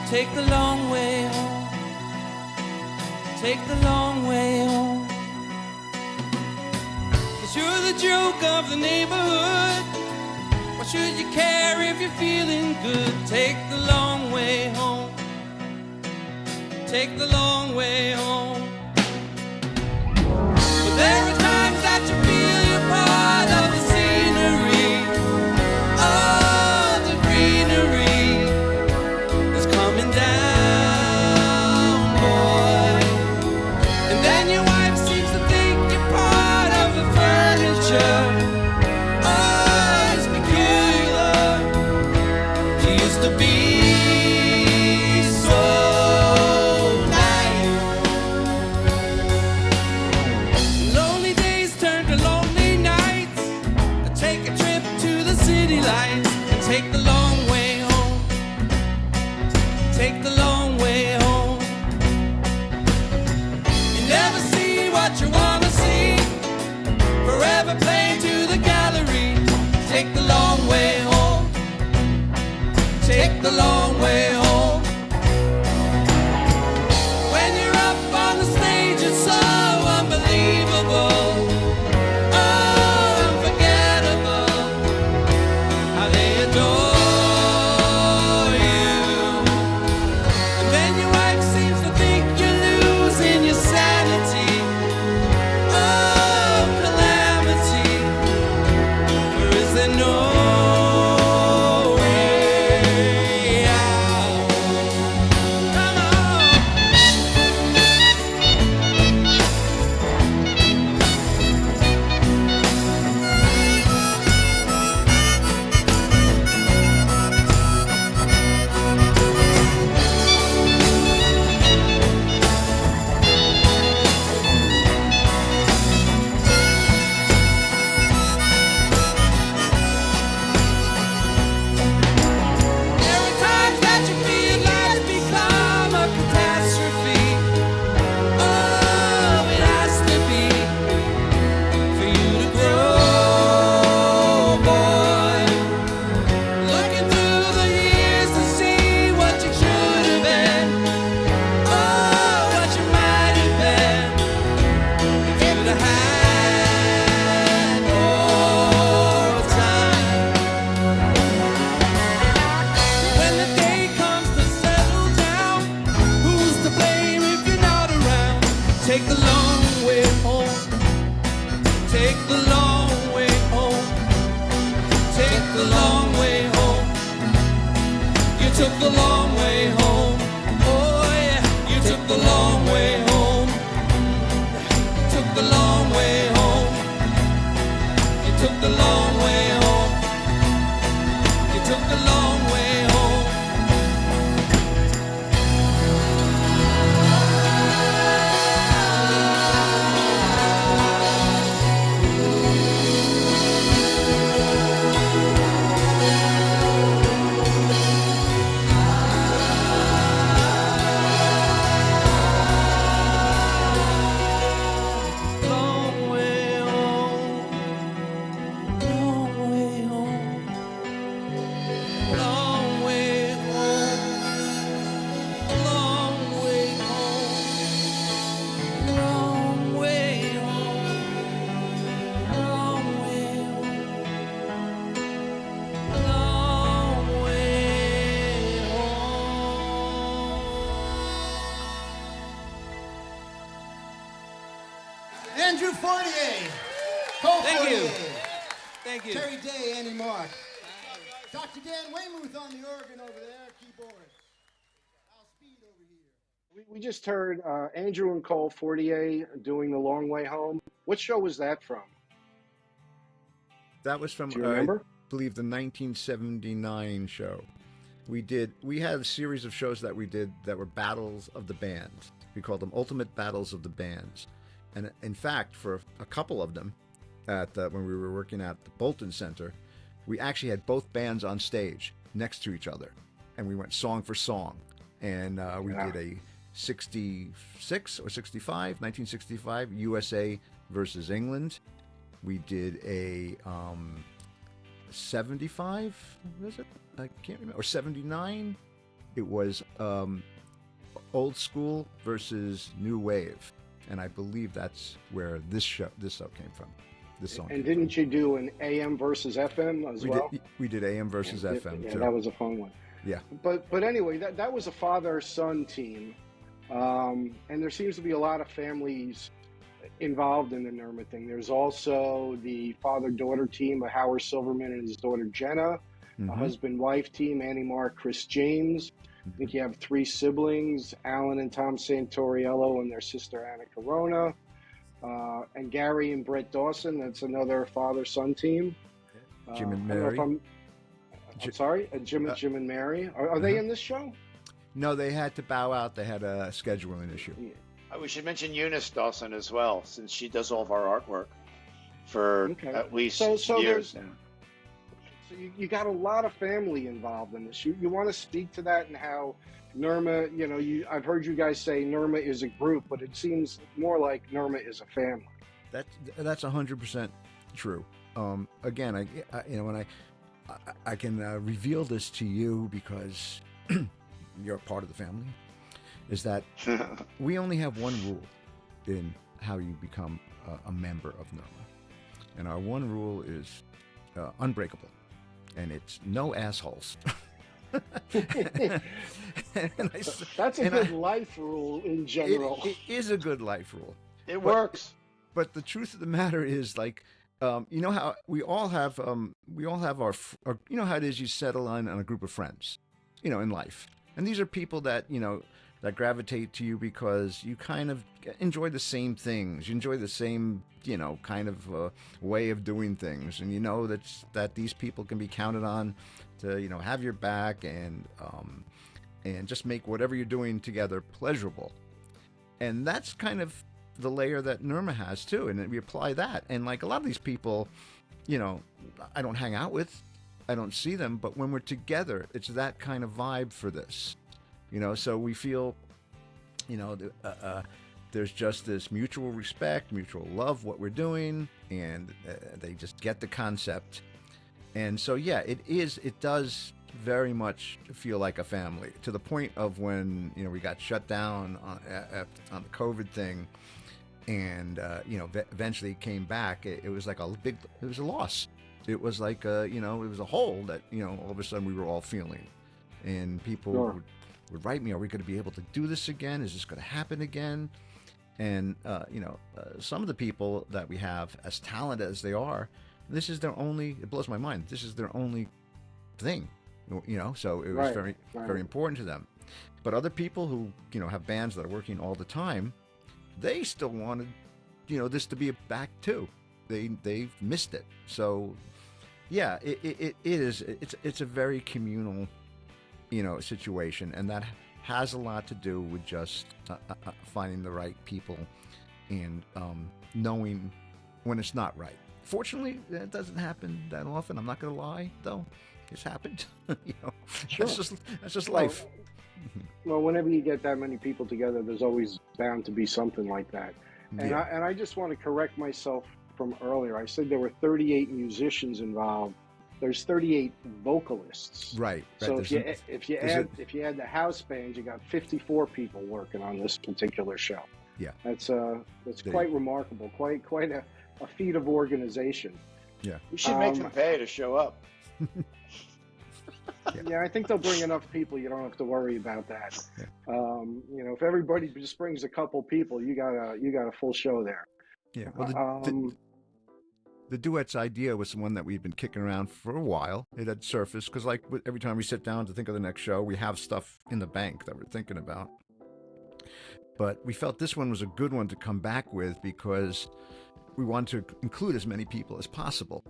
Take the long way home. Take the long way home. 'Cause you're the joke of the neighborhood. Why should you care if you're feeling good? Take the long way home. Take the long way home. But there are times that you feel you're part of the scenery. Oh, the greenery is coming down, boy. And then your wife seems to think you're part of the furniture. Oh, it's peculiar. She used to be so nice. Lonely days turn to lonely nights. I take a trip to the city lights and take the long way home. Take the long way home. take the long way home. When you're up on the stage, it's so unbelievable, oh, unforgettable, how they adore you. And then your wife seems to think you're losing your sanity, oh, calamity, for is there no way out? Come on. There are times that you feel life's become a catastrophe. Oh, it has to be for you to grow, boy. Looking through the years to see what you should have been, oh, what you might have been, if you'd have had more time. When the day comes to settle down, who's to blame if you're not around? Take the long way home. Take the long way home. Take the long way home. You took the long way home. Oh yeah, you took the long way home. Took the long way home. You took the long way home. You took the long way home. Long way home. Long way home. Long way home. Long way home. Long way home. Long way home. Long way home. Andrew Fournier, Cole Thank you. Fournier, Thank you. Terry Day, Annie Mark, Dr. Dan Weymouth on the organ over there, keyboard. Al Speed over here. We just heard Andrew and Cole Fortier doing The Long Way Home. What show was that from? That was from, Do you remember? I believe, the 1979 show. We had a series of shows that we did that were battles of the bands. We called them Ultimate Battles of the Bands. And in fact, for a couple of them, when we were working at the Bolton Center, we actually had both bands on stage next to each other. And we went song for song. And we did a 66 or 65, 1965, USA versus England. We did a 75, was it? I can't remember. Or 79. It was old school versus new wave. And I believe that's where this show came from. This song. And didn't you do an AM versus FM as well? We did AM versus FM. Yeah, too. that was a fun one. Yeah. But anyway, that was a father-son team. And there seems to be a lot of families involved in the NYRMA thing. There's also the father-daughter team of Howard Silverman and his daughter Jenna, a husband-wife team, Annie Mark, Chris James. I think you have 3 siblings, Alan and Tom Santoriello and their sister Anna Corona, and Gary and Brett Dawson. That's another father-son team. Jim and I don't know Mary. if I'm sorry, Jim and Mary. Are they in this show? No, they had to bow out. They had a scheduling issue. We should mention Eunice Dawson as well, since she does all of our artwork for at least So years there's- now. So you got a lot of family involved in this. You want to speak to that and how NYRMA, I've heard you guys say NYRMA is a group, but it seems more like NYRMA is a family. That's 100% true. Again, I can reveal this to you because you're a part of the family, is that we only have one rule in how you become a member of NYRMA. And our one rule is unbreakable, and it's no assholes. That's a good life rule in general. It is a good life rule. It works. But the truth of the matter is, like, you know how we all have our you know how it is, you settle on a group of friends, you know, in life. And these are people that, you know, that gravitate to you because you kind of enjoy the same things. You enjoy the same, you know, kind of way of doing things. And you know that these people can be counted on to, you know, have your back and just make whatever you're doing together pleasurable. And that's kind of the layer that NYRMA has too. And we apply that. And like a lot of these people, you know, I don't hang out with, I don't see them, but when we're together, it's that kind of vibe for this. You know, so we feel, you know, there's just this mutual respect, mutual love, what we're doing, and they just get the concept. And so, yeah, it does very much feel like a family, to the point of when, you know, we got shut down on the COVID thing, and, you know, eventually came back. It was like it was a loss. It was like, you know, it was a hole that, you know, all of a sudden we were all feeling. And people would write me, are we going to be able to do this again? Is this going to happen again? And, you know, some of the people that we have, as talented as they are, this is their only, it blows my mind, this is their only thing, you know, so it was very important to them. But other people who, you know, have bands that are working all the time, they still wanted, you know, this to be back too. They've missed it. So, yeah, it's a very communal, you know, situation, and that has a lot to do with just finding the right people and knowing when it's not right. Fortunately, that doesn't happen that often. I'm not going to lie, though. It's happened. You know, sure. That's just life. Well, whenever you get that many people together, there's always bound to be something like that. And Yeah. I just want to correct myself from earlier. I said there were 38 musicians involved. There's 38 vocalists. Right. So if you add the house band, you got 54 people working on this particular show. Yeah. That's quite remarkable. Quite a feat of organization. Yeah. We should make them pay to show up. Yeah, I think they'll bring enough people. You don't have to worry about that. Yeah. You know, if everybody just brings a couple people, you got a full show there. Yeah. Well, the duets idea was one that we'd been kicking around for a while. It had surfaced because, like, every time we sit down to think of the next show, we have stuff in the bank that we're thinking about. But we felt this one was a good one to come back with because we wanted to include as many people as possible.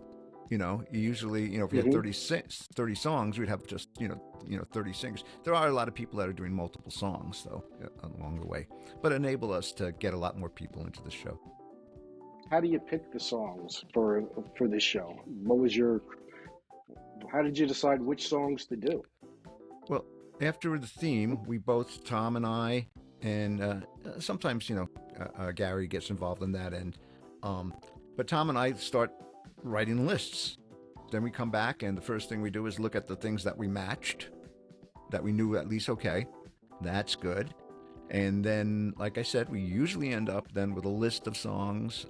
You know, usually, you know, if we had 30 songs, we'd have just, you know, 30 singers. There are a lot of people that are doing multiple songs, though, along the way, but enable us to get a lot more people into the show. How do you pick the songs for this show? How did you decide which songs to do? Well, after the theme, we both, Tom and I, and sometimes, you know, Gary gets involved in that end. But Tom and I start writing lists. Then we come back, and the first thing we do is look at the things that we matched, that we knew at least, okay, that's good. And then, like I said, we usually end up then with a list of songs.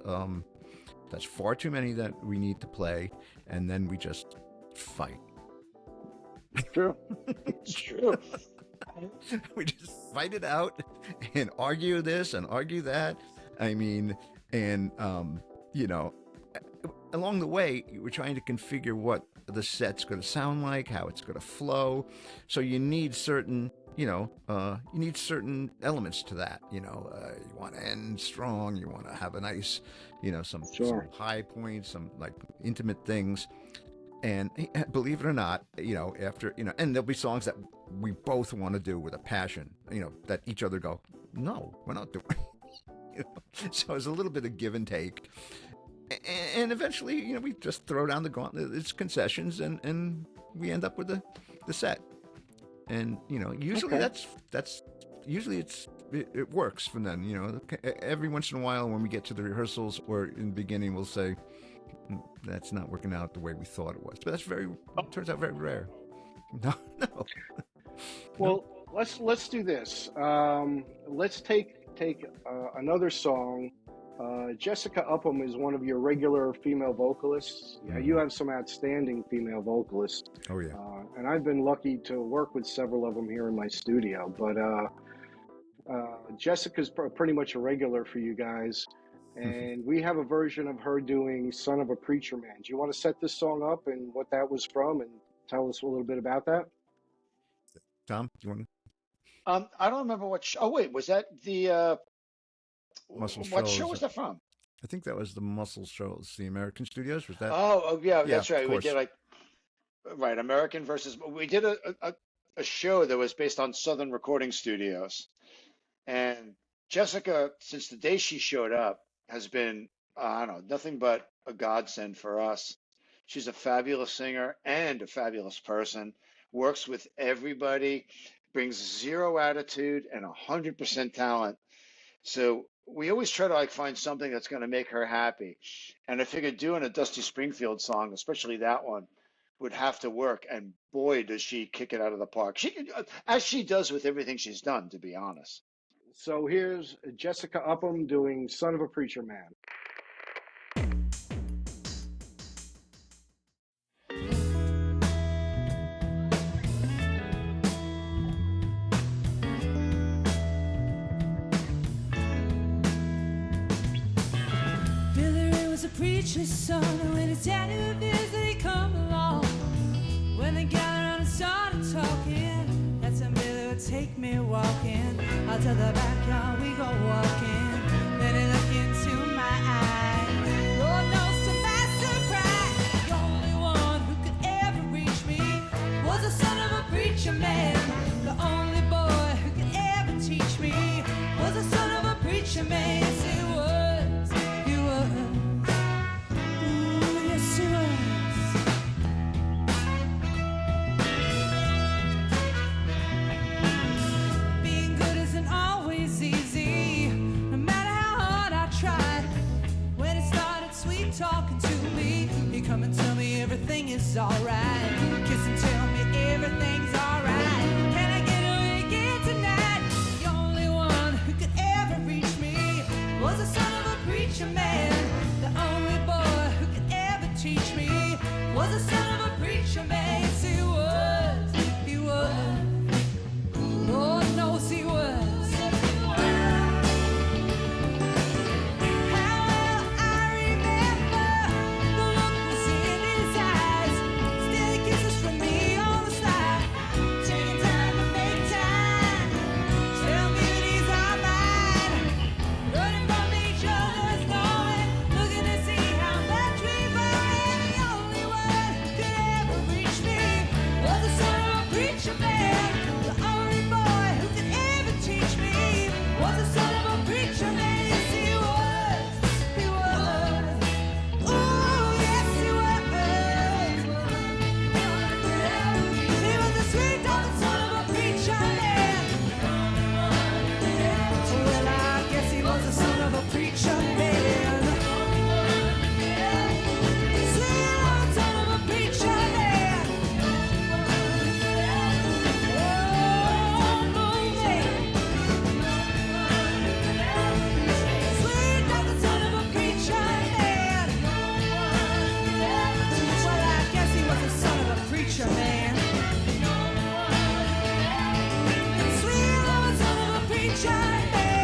That's far too many that we need to play, and then we just fight. True. It's true. We just fight it out and argue this and argue that. I mean, and, you know, along the way, we're trying to configure what the set's going to sound like, how it's going to flow. So you need certain, you know, elements to that. You know, you want to end strong. You want to have a nice, you know, some high points, some like intimate things. And believe it or not, you know, after, you know, and there'll be songs that we both want to do with a passion, you know, that each other go, no, we're not doing. You know? So it's a little bit of give and take. And eventually, you know, we just throw down the gauntlet. It's concessions, and we end up with the set. And you know, usually that's usually it works from then. You know, every once in a while when we get to the rehearsals or in the beginning, we'll say, that's not working out the way we thought it was. But that's turns out very rare. No, no. Well, let's do this. Let's take another song. Jessica Upham is one of your regular female vocalists. Yeah, you have some outstanding female vocalists. Oh yeah. And I've been lucky to work with several of them here in my studio. But Jessica's pretty much a regular for you guys. And we have a version of her doing Son of a Preacher Man. Do you want to set this song up and what that was from and tell us a little bit about that? Tom, do you want to? I don't remember what. Oh wait, was that the Muscle what Shoals. show was that from? I think that was the Muscle Shoals, the American Studios. Was that? Oh yeah, that's right. of We course. did right American versus. We did a show that was based on Southern Recording Studios, and Jessica, since the day she showed up, has been I don't know, nothing but a godsend for us. She's a fabulous singer and a fabulous person. Works with everybody, brings zero attitude and 100% talent. So we always try to find something that's going to make her happy. And I figured doing a Dusty Springfield song, especially that one, would have to work. And boy, does she kick it out of the park. She can, as she does with everything she's done, to be honest. So here's Jessica Upham doing Son of a Preacher Man. Preacher's son, and when his daddy reveals that he come along, when they gather around and started talking, that's when Billy would take me walking out to the backyard. We go walking, then he look into my eyes. Lord knows to my surprise, the only one who could ever reach me was the son of a preacher man. The only boy who could ever teach me was the son of a preacher man. Yes, he was, he was. Being good isn't always easy, no matter how hard I tried. When it started sweet talking to me, he'd come and tell me everything is alright. Kiss and tell me everything's alright. Can I get away again tonight? The only one who could ever reach me was the son of a preacher man. The only boy who could ever teach me was the son of a preacher man. Yes, he was, he was. Lord knows he was. How well I remember the look was in his eyes. Still he kisses from me on the side, taking time to make time. Tell me that he's all mine. Running from each other's knowing, looking to see how much we've earned. The only one who could ever reach me was the son of a preacher man. The only boy who could ever teach me was the son of a preacher man. Yes, he was, he was. Ooh, yes, he was. He was the sweet talking son of a preacher man. Well, I guess he was the son of a preacher man. Sweet old son of a preacher man. Oh, movie. Sweet talking son of a preacher man. Well, I guess he was the son of a preacher man. Sweet old son of a preacher man.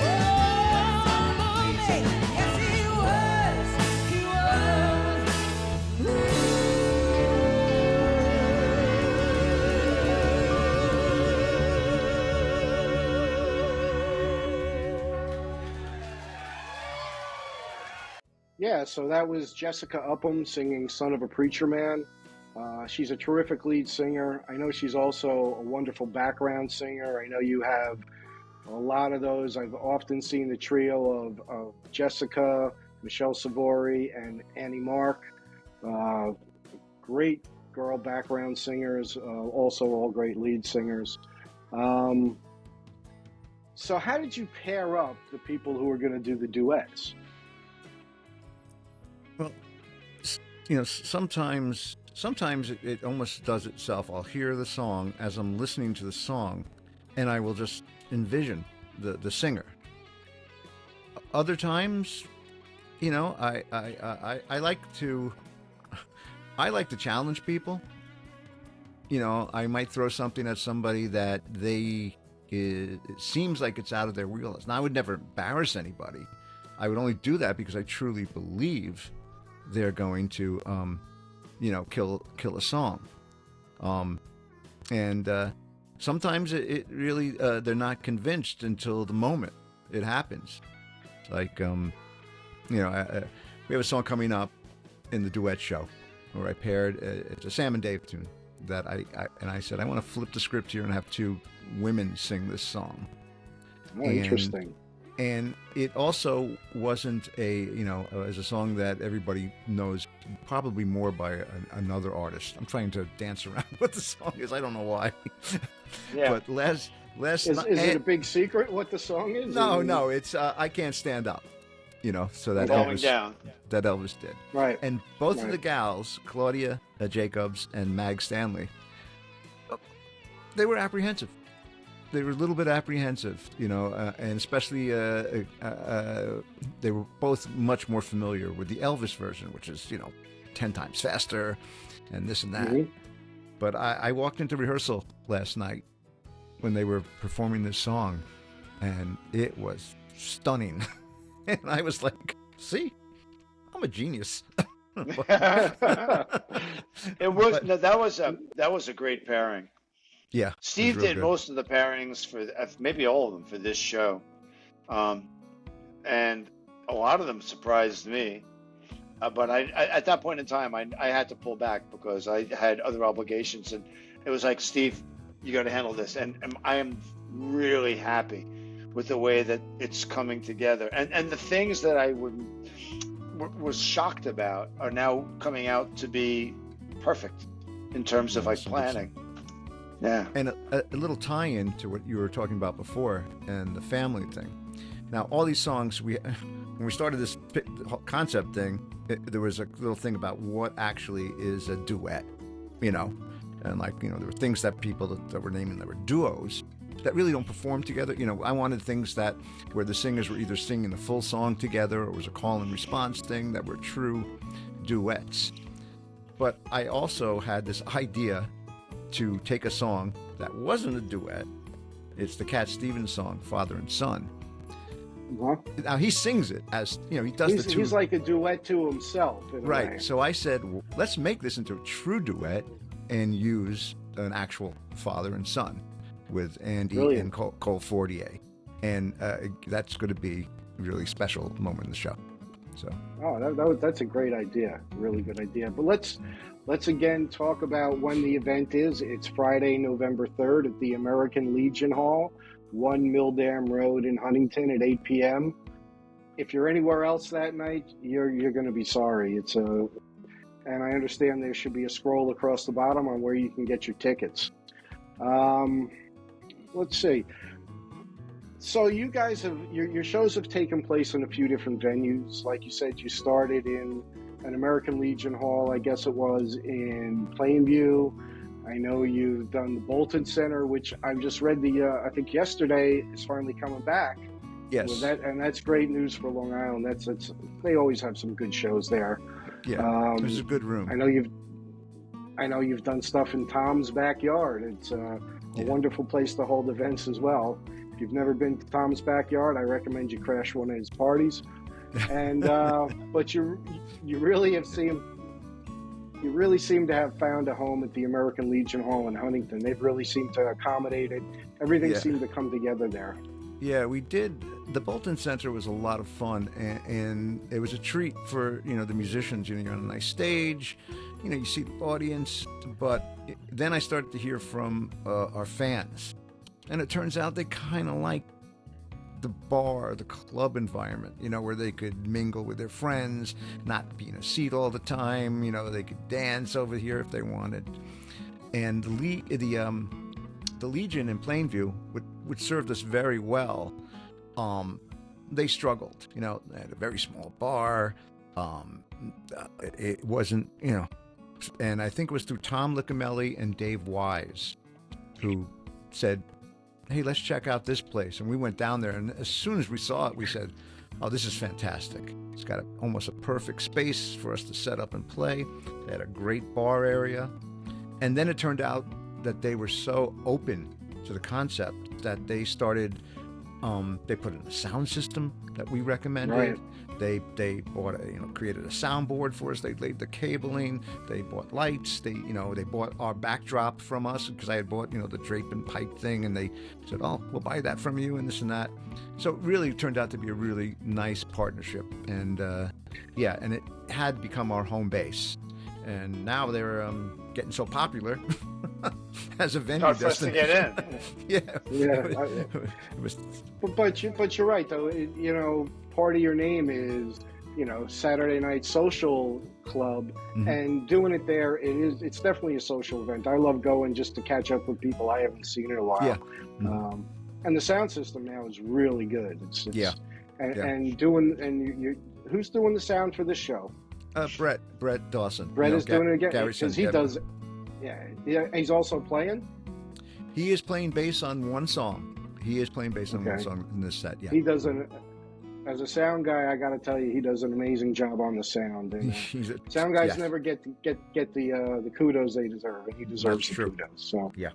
Oh, movie. Yes, he was. He was. Yeah, so that was Jessica Upham singing Son of a Preacher Man. She's a terrific lead singer. I know she's also a wonderful background singer. I know you have a lot of those. I've often seen the trio of Jessica, Michelle Savory, and Annie Mark. Great girl background singers, also all great lead singers. So how did you pair up the people who are going to do the duets? sometimes it almost does itself. I'll hear the song as I'm listening to the song, and I will just envision the singer. Other times, I like to challenge people. I might throw something at somebody that it seems like it's out of their wheelhouse. Now, I would never embarrass anybody. I would only do that because I truly believe they're going to, kill a song. And sometimes it really, they're not convinced until the moment it happens. Like, we have a song coming up in the duet show where I paired, it's a Sam and Dave tune that I said, I want to flip the script here and have two women sing this song. Oh, interesting. And it also wasn't as a song that everybody knows probably more by another artist. I'm trying to dance around what the song is. I don't know why. Yeah. But last Is it a big secret what the song is? No, it's I Can't Stand Up. So that Elvis did. Right. And both of the gals, Claudia Jacobs and Mag Stanley, they were apprehensive. They were a little bit apprehensive, and especially they were both much more familiar with the Elvis version, which is, 10 times faster and this and that. Mm-hmm. But I walked into rehearsal last night when they were performing this song, and it was stunning. And I was like, see, I'm a genius. It was that was a great pairing. Yeah, Steve did most of the pairings for maybe all of them for this show, and a lot of them surprised me. But I at that point in time, I had to pull back because I had other obligations, and it was like, Steve, you got to handle this, and I am really happy with the way that it's coming together, and the things that I was shocked about are now coming out to be perfect in terms of like planning. Yeah. And a little tie-in to what you were talking about before and the family thing. Now, all these songs, when we started this concept thing, there was a little thing about what actually is a duet, and there were things that people that were naming that were duos that really don't perform together. I wanted things where the singers were either singing the full song together or it was a call and response thing that were true duets. But I also had this idea to take a song that wasn't a duet. It's the Cat Stevens song, Father and Son. Uh-huh. Now, he sings it as, he does the two. He's like a duet to himself. In a right. way. So I said, let's make this into a true duet and use an actual father and son with Andy Brilliant. and Cole Fortier. And that's going to be a really special moment in the show. So. Oh, that's a great idea. Really good idea. But let's again talk about when the event is. It's Friday, November 3rd at the American Legion Hall, 1 Milldam Road in Huntington at 8 p.m. If you're anywhere else that night, you're going to be sorry. And I understand there should be a scroll across the bottom on where you can get your tickets. Let's see. So you guys your shows have taken place in a few different venues. Like you said, you started in an American Legion Hall, I guess it was, in Plainview. I know you've done the Bolton Center, which I've just read I think yesterday is finally coming back. Yes. And that's great news for Long Island. They always have some good shows there. Yeah, there's a good room. I know you've done stuff in Tom's backyard. It's a wonderful place to hold events as well. If you've never been to Tom's backyard, I recommend you crash one of his parties. And but you really seem to have found a home at the American Legion Hall in Huntington. They've really seemed to accommodate it. Everything seemed to come together there. Yeah, we did. The Bolton Center was a lot of fun, and it was a treat for the musicians. You're on a nice stage, you see the audience. But then I started to hear from our fans, and it turns out they kind of like the bar, the club environment, where they could mingle with their friends, not be in a seat all the time. They could dance over here if they wanted. And the Legion in Plainview, which served us very well, they struggled. They had a very small bar. It wasn't, you know, and I think it was through Tom Liccamelli and Dave Wise who said, hey, let's check out this place. And we went down there, and as soon as we saw it, we said, oh, this is fantastic. It's got almost a perfect space for us to set up and play. They had a great bar area. And then it turned out that they were so open to the concept that they started, they put in a sound system that we recommended. Right. They bought created a soundboard for us. They laid the cabling. They bought lights. They bought our backdrop from us because I had bought, the drape and pipe thing, and they said, oh, we'll buy that from you and this and that. So it really turned out to be a really nice partnership. And and it had become our home base. And now they're getting so popular as a venue. Hard for us to get in. It was, But you're right, though. Part of your name is, Saturday Night Social Club, and doing it there, it's definitely a social event. I love going just to catch up with people I haven't seen in a while. Yeah. And the sound system now is really good. Who's doing the sound for this show? Brett Dawson. Brett is doing it again because he does. Yeah. He's also playing. He is playing bass on one song. One song in this set. Yeah. He does as a sound guy, I got to tell you, he does an amazing job on the sound. And, sound guys never get the kudos they deserve, and he deserves the kudos. So yeah.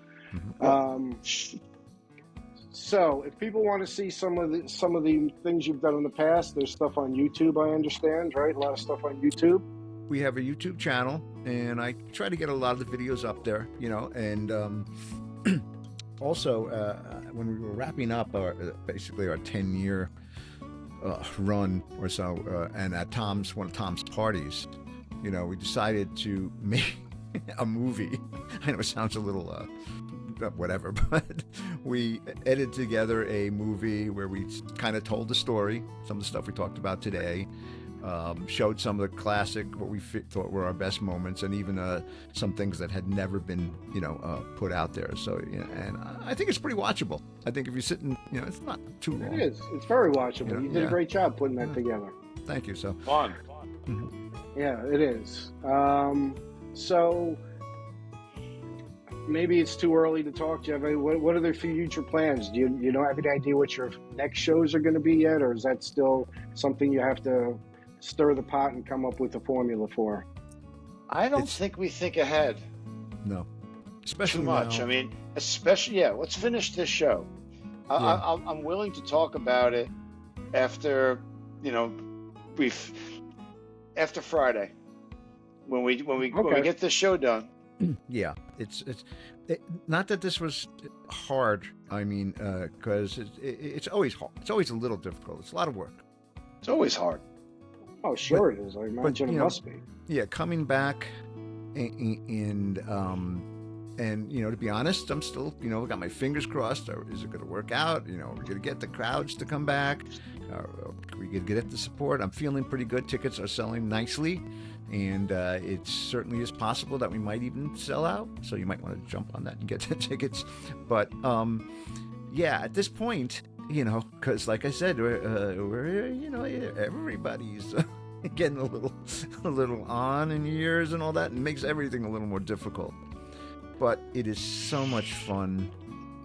So if people want to see some of the things you've done in the past, there's stuff on YouTube, I understand, right? A lot of stuff on YouTube. We have a YouTube channel, and I try to get a lot of the videos up there, and also when we were wrapping up our 10-year run or so, and at one of Tom's parties, we decided to make a movie. I know it sounds a little whatever, but we edited together a movie where we kind of told the story, some of the stuff we talked about today, showed some of the classic, what we thought were our best moments, and even some things that had never been, put out there. So, and I think it's pretty watchable. I think if you sit and, it's not too long. It is. It's very watchable. You did a great job putting that together. Thank you. So fun. Yeah, it is. So maybe it's too early to talk, Jeff. What are the future plans? Do you don't have any idea what your next shows are going to be yet, or is that still something you have to stir the pot and come up with a formula for? I don't think we think ahead. No, especially too much. Now. I mean, let's finish this show. I'm willing to talk about it after, after Friday when we get this show done. Yeah, it's not that this was hard. I mean, because it's always hard. It's always a little difficult. It's a lot of work. It's always hard. Oh, sure it is. I imagine it must be. Yeah, coming back and to be honest, I'm still got my fingers crossed. Is it going to work out? We're going to get the crowds to come back. Are we going to get the support? I'm feeling pretty good. Tickets are selling nicely. And it certainly is possible that we might even sell out. So you might want to jump on that and get the tickets. But at this point, because like I said, we're everybody's getting a little on in years and all that, and it makes everything a little more difficult. But it is so much fun,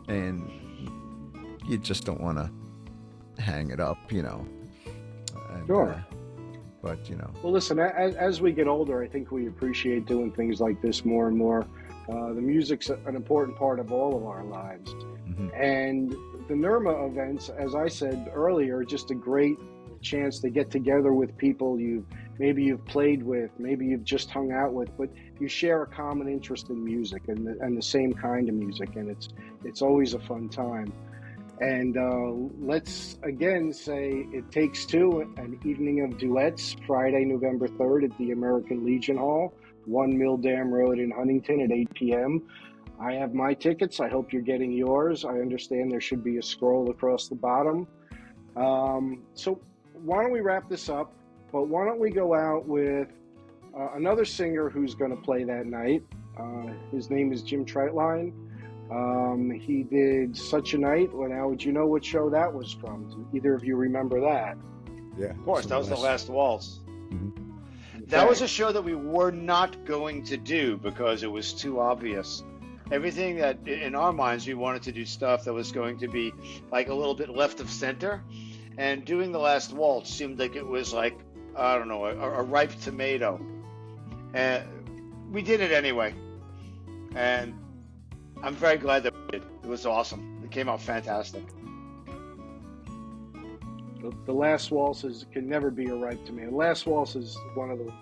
and you just don't want to hang it up, And, sure. But well, listen, as we get older, I think we appreciate doing things like this more and more. The music's an important part of all of our lives. And the NYRMA events, as I said earlier, are just a great chance to get together with people you've played with, maybe you've just hung out with, but you share a common interest in music and the same kind of music, and it's always a fun time. And let's again say It Takes Two, an Evening of Duets, Friday, November 3rd at the American Legion Hall, 1 Mill Dam Road in Huntington at 8 p.m. I have my tickets. I hope you're getting yours. I understand there should be a scroll across the bottom. So why don't we wrap this up? But why don't we go out with another singer who's going to play that night. His name is Jim Treitline. He did Such a Night. Well, now, would you know what show that was from? Do either of you remember that? Yeah. Of course, that was The Last Waltz. Mm-hmm. That was a show that we were not going to do because it was too obvious. Everything that in our minds, we wanted to do stuff that was going to be like a little bit left of center. And doing the last waltz seemed like it was like, I don't know, a ripe tomato. And we did it anyway. And I'm very glad that we did. It was awesome. It came out fantastic. The Last Waltz can never be a ripe tomato. Last Waltz is one of the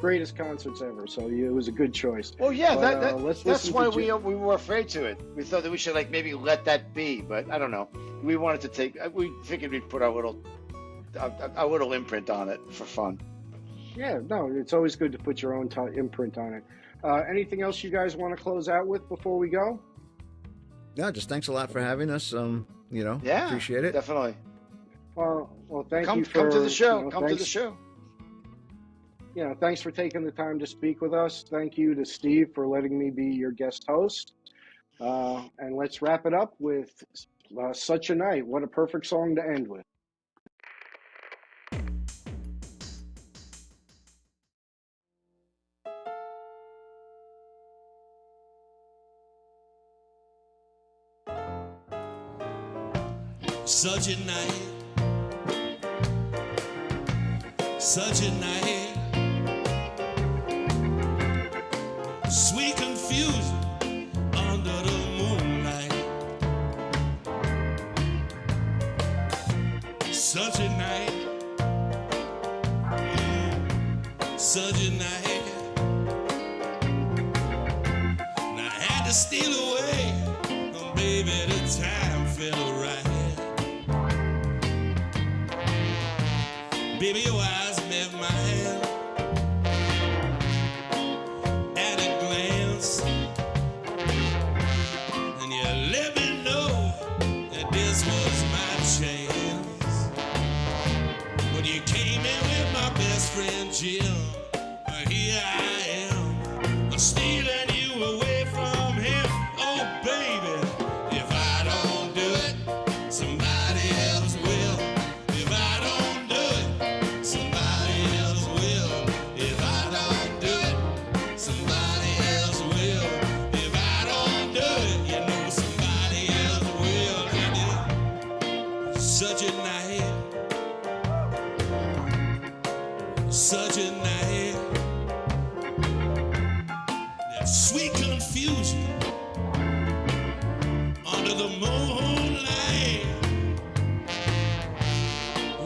greatest concerts ever, so it was a good choice. Well, yeah, Let's that's listen why to we were afraid to it. We thought that we should like maybe let that be, but I don't know. We wanted to take. We figured we'd put our little imprint on it for fun. Yeah, no, it's always good to put your own imprint on it. Anything else you guys want to close out with before we go? No, just thanks a lot for having us. Yeah, appreciate it. Definitely. Well, thank you for come to the show. You know, come to the show. Thanks for taking the time to speak with us. Thank you to Steve for letting me be your guest host. And let's wrap it up with Such a Night. What a perfect song to end with. Such a night, such a night, sweet confusion under the moonlight. Such a night, such a night. And I had to steal away, oh baby, the time felt right. Baby, your eyes met mine at a glance, and you let me know that this was my chance. When you came in with my best friend Jim, here I am, I'm stealing you away from him. Oh baby, if I don't do it, somebody else will. If I don't do it, somebody else will. If I don't do it, somebody else will. If I don't do it, you know somebody else will. And it's such a night, such a night. That sweet confusion under the moonlight.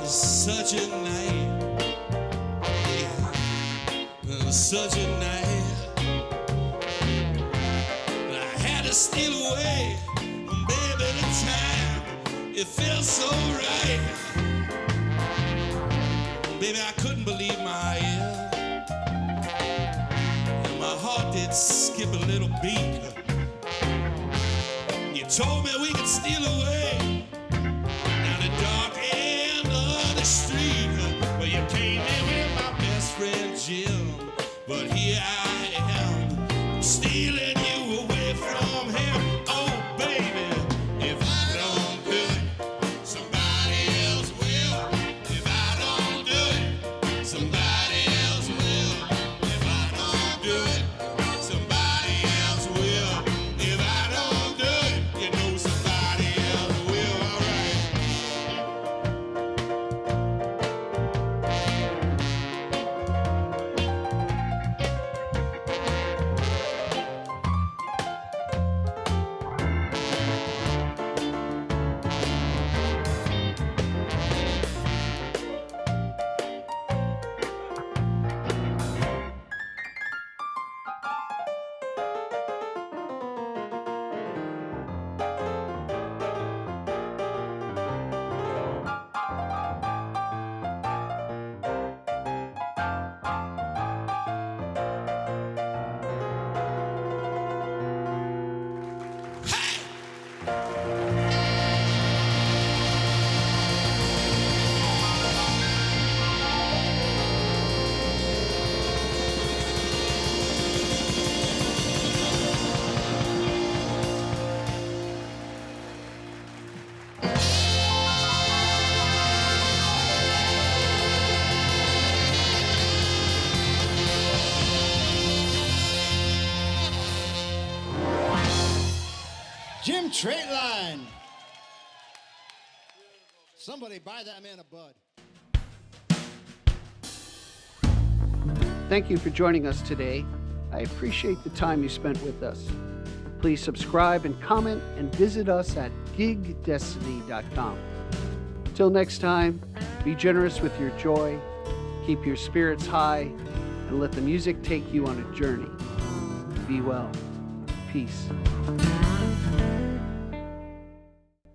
Such a night, yeah, such a night. I had to steal away, baby, the time. It felt so right. Baby, I couldn't believe my ears, and my heart did skip a little beat. You told me we could steal away down the dark end of the street. Well, you came in with my best friend Jim, but here I am, I'm stealing you away from him. Oh baby, if I don't do it, somebody else will. If I don't do it, somebody else will. If I don't do it, somebody else will. If I don't do it, you know somebody else will. All right. Jim Traitline. Somebody buy that man a bud. Thank you for joining us today. I appreciate the time you spent with us. Please subscribe and comment and visit us at gigdestiny.com. Till next time, be generous with your joy, keep your spirits high, and let the music take you on a journey. Be well. Peace.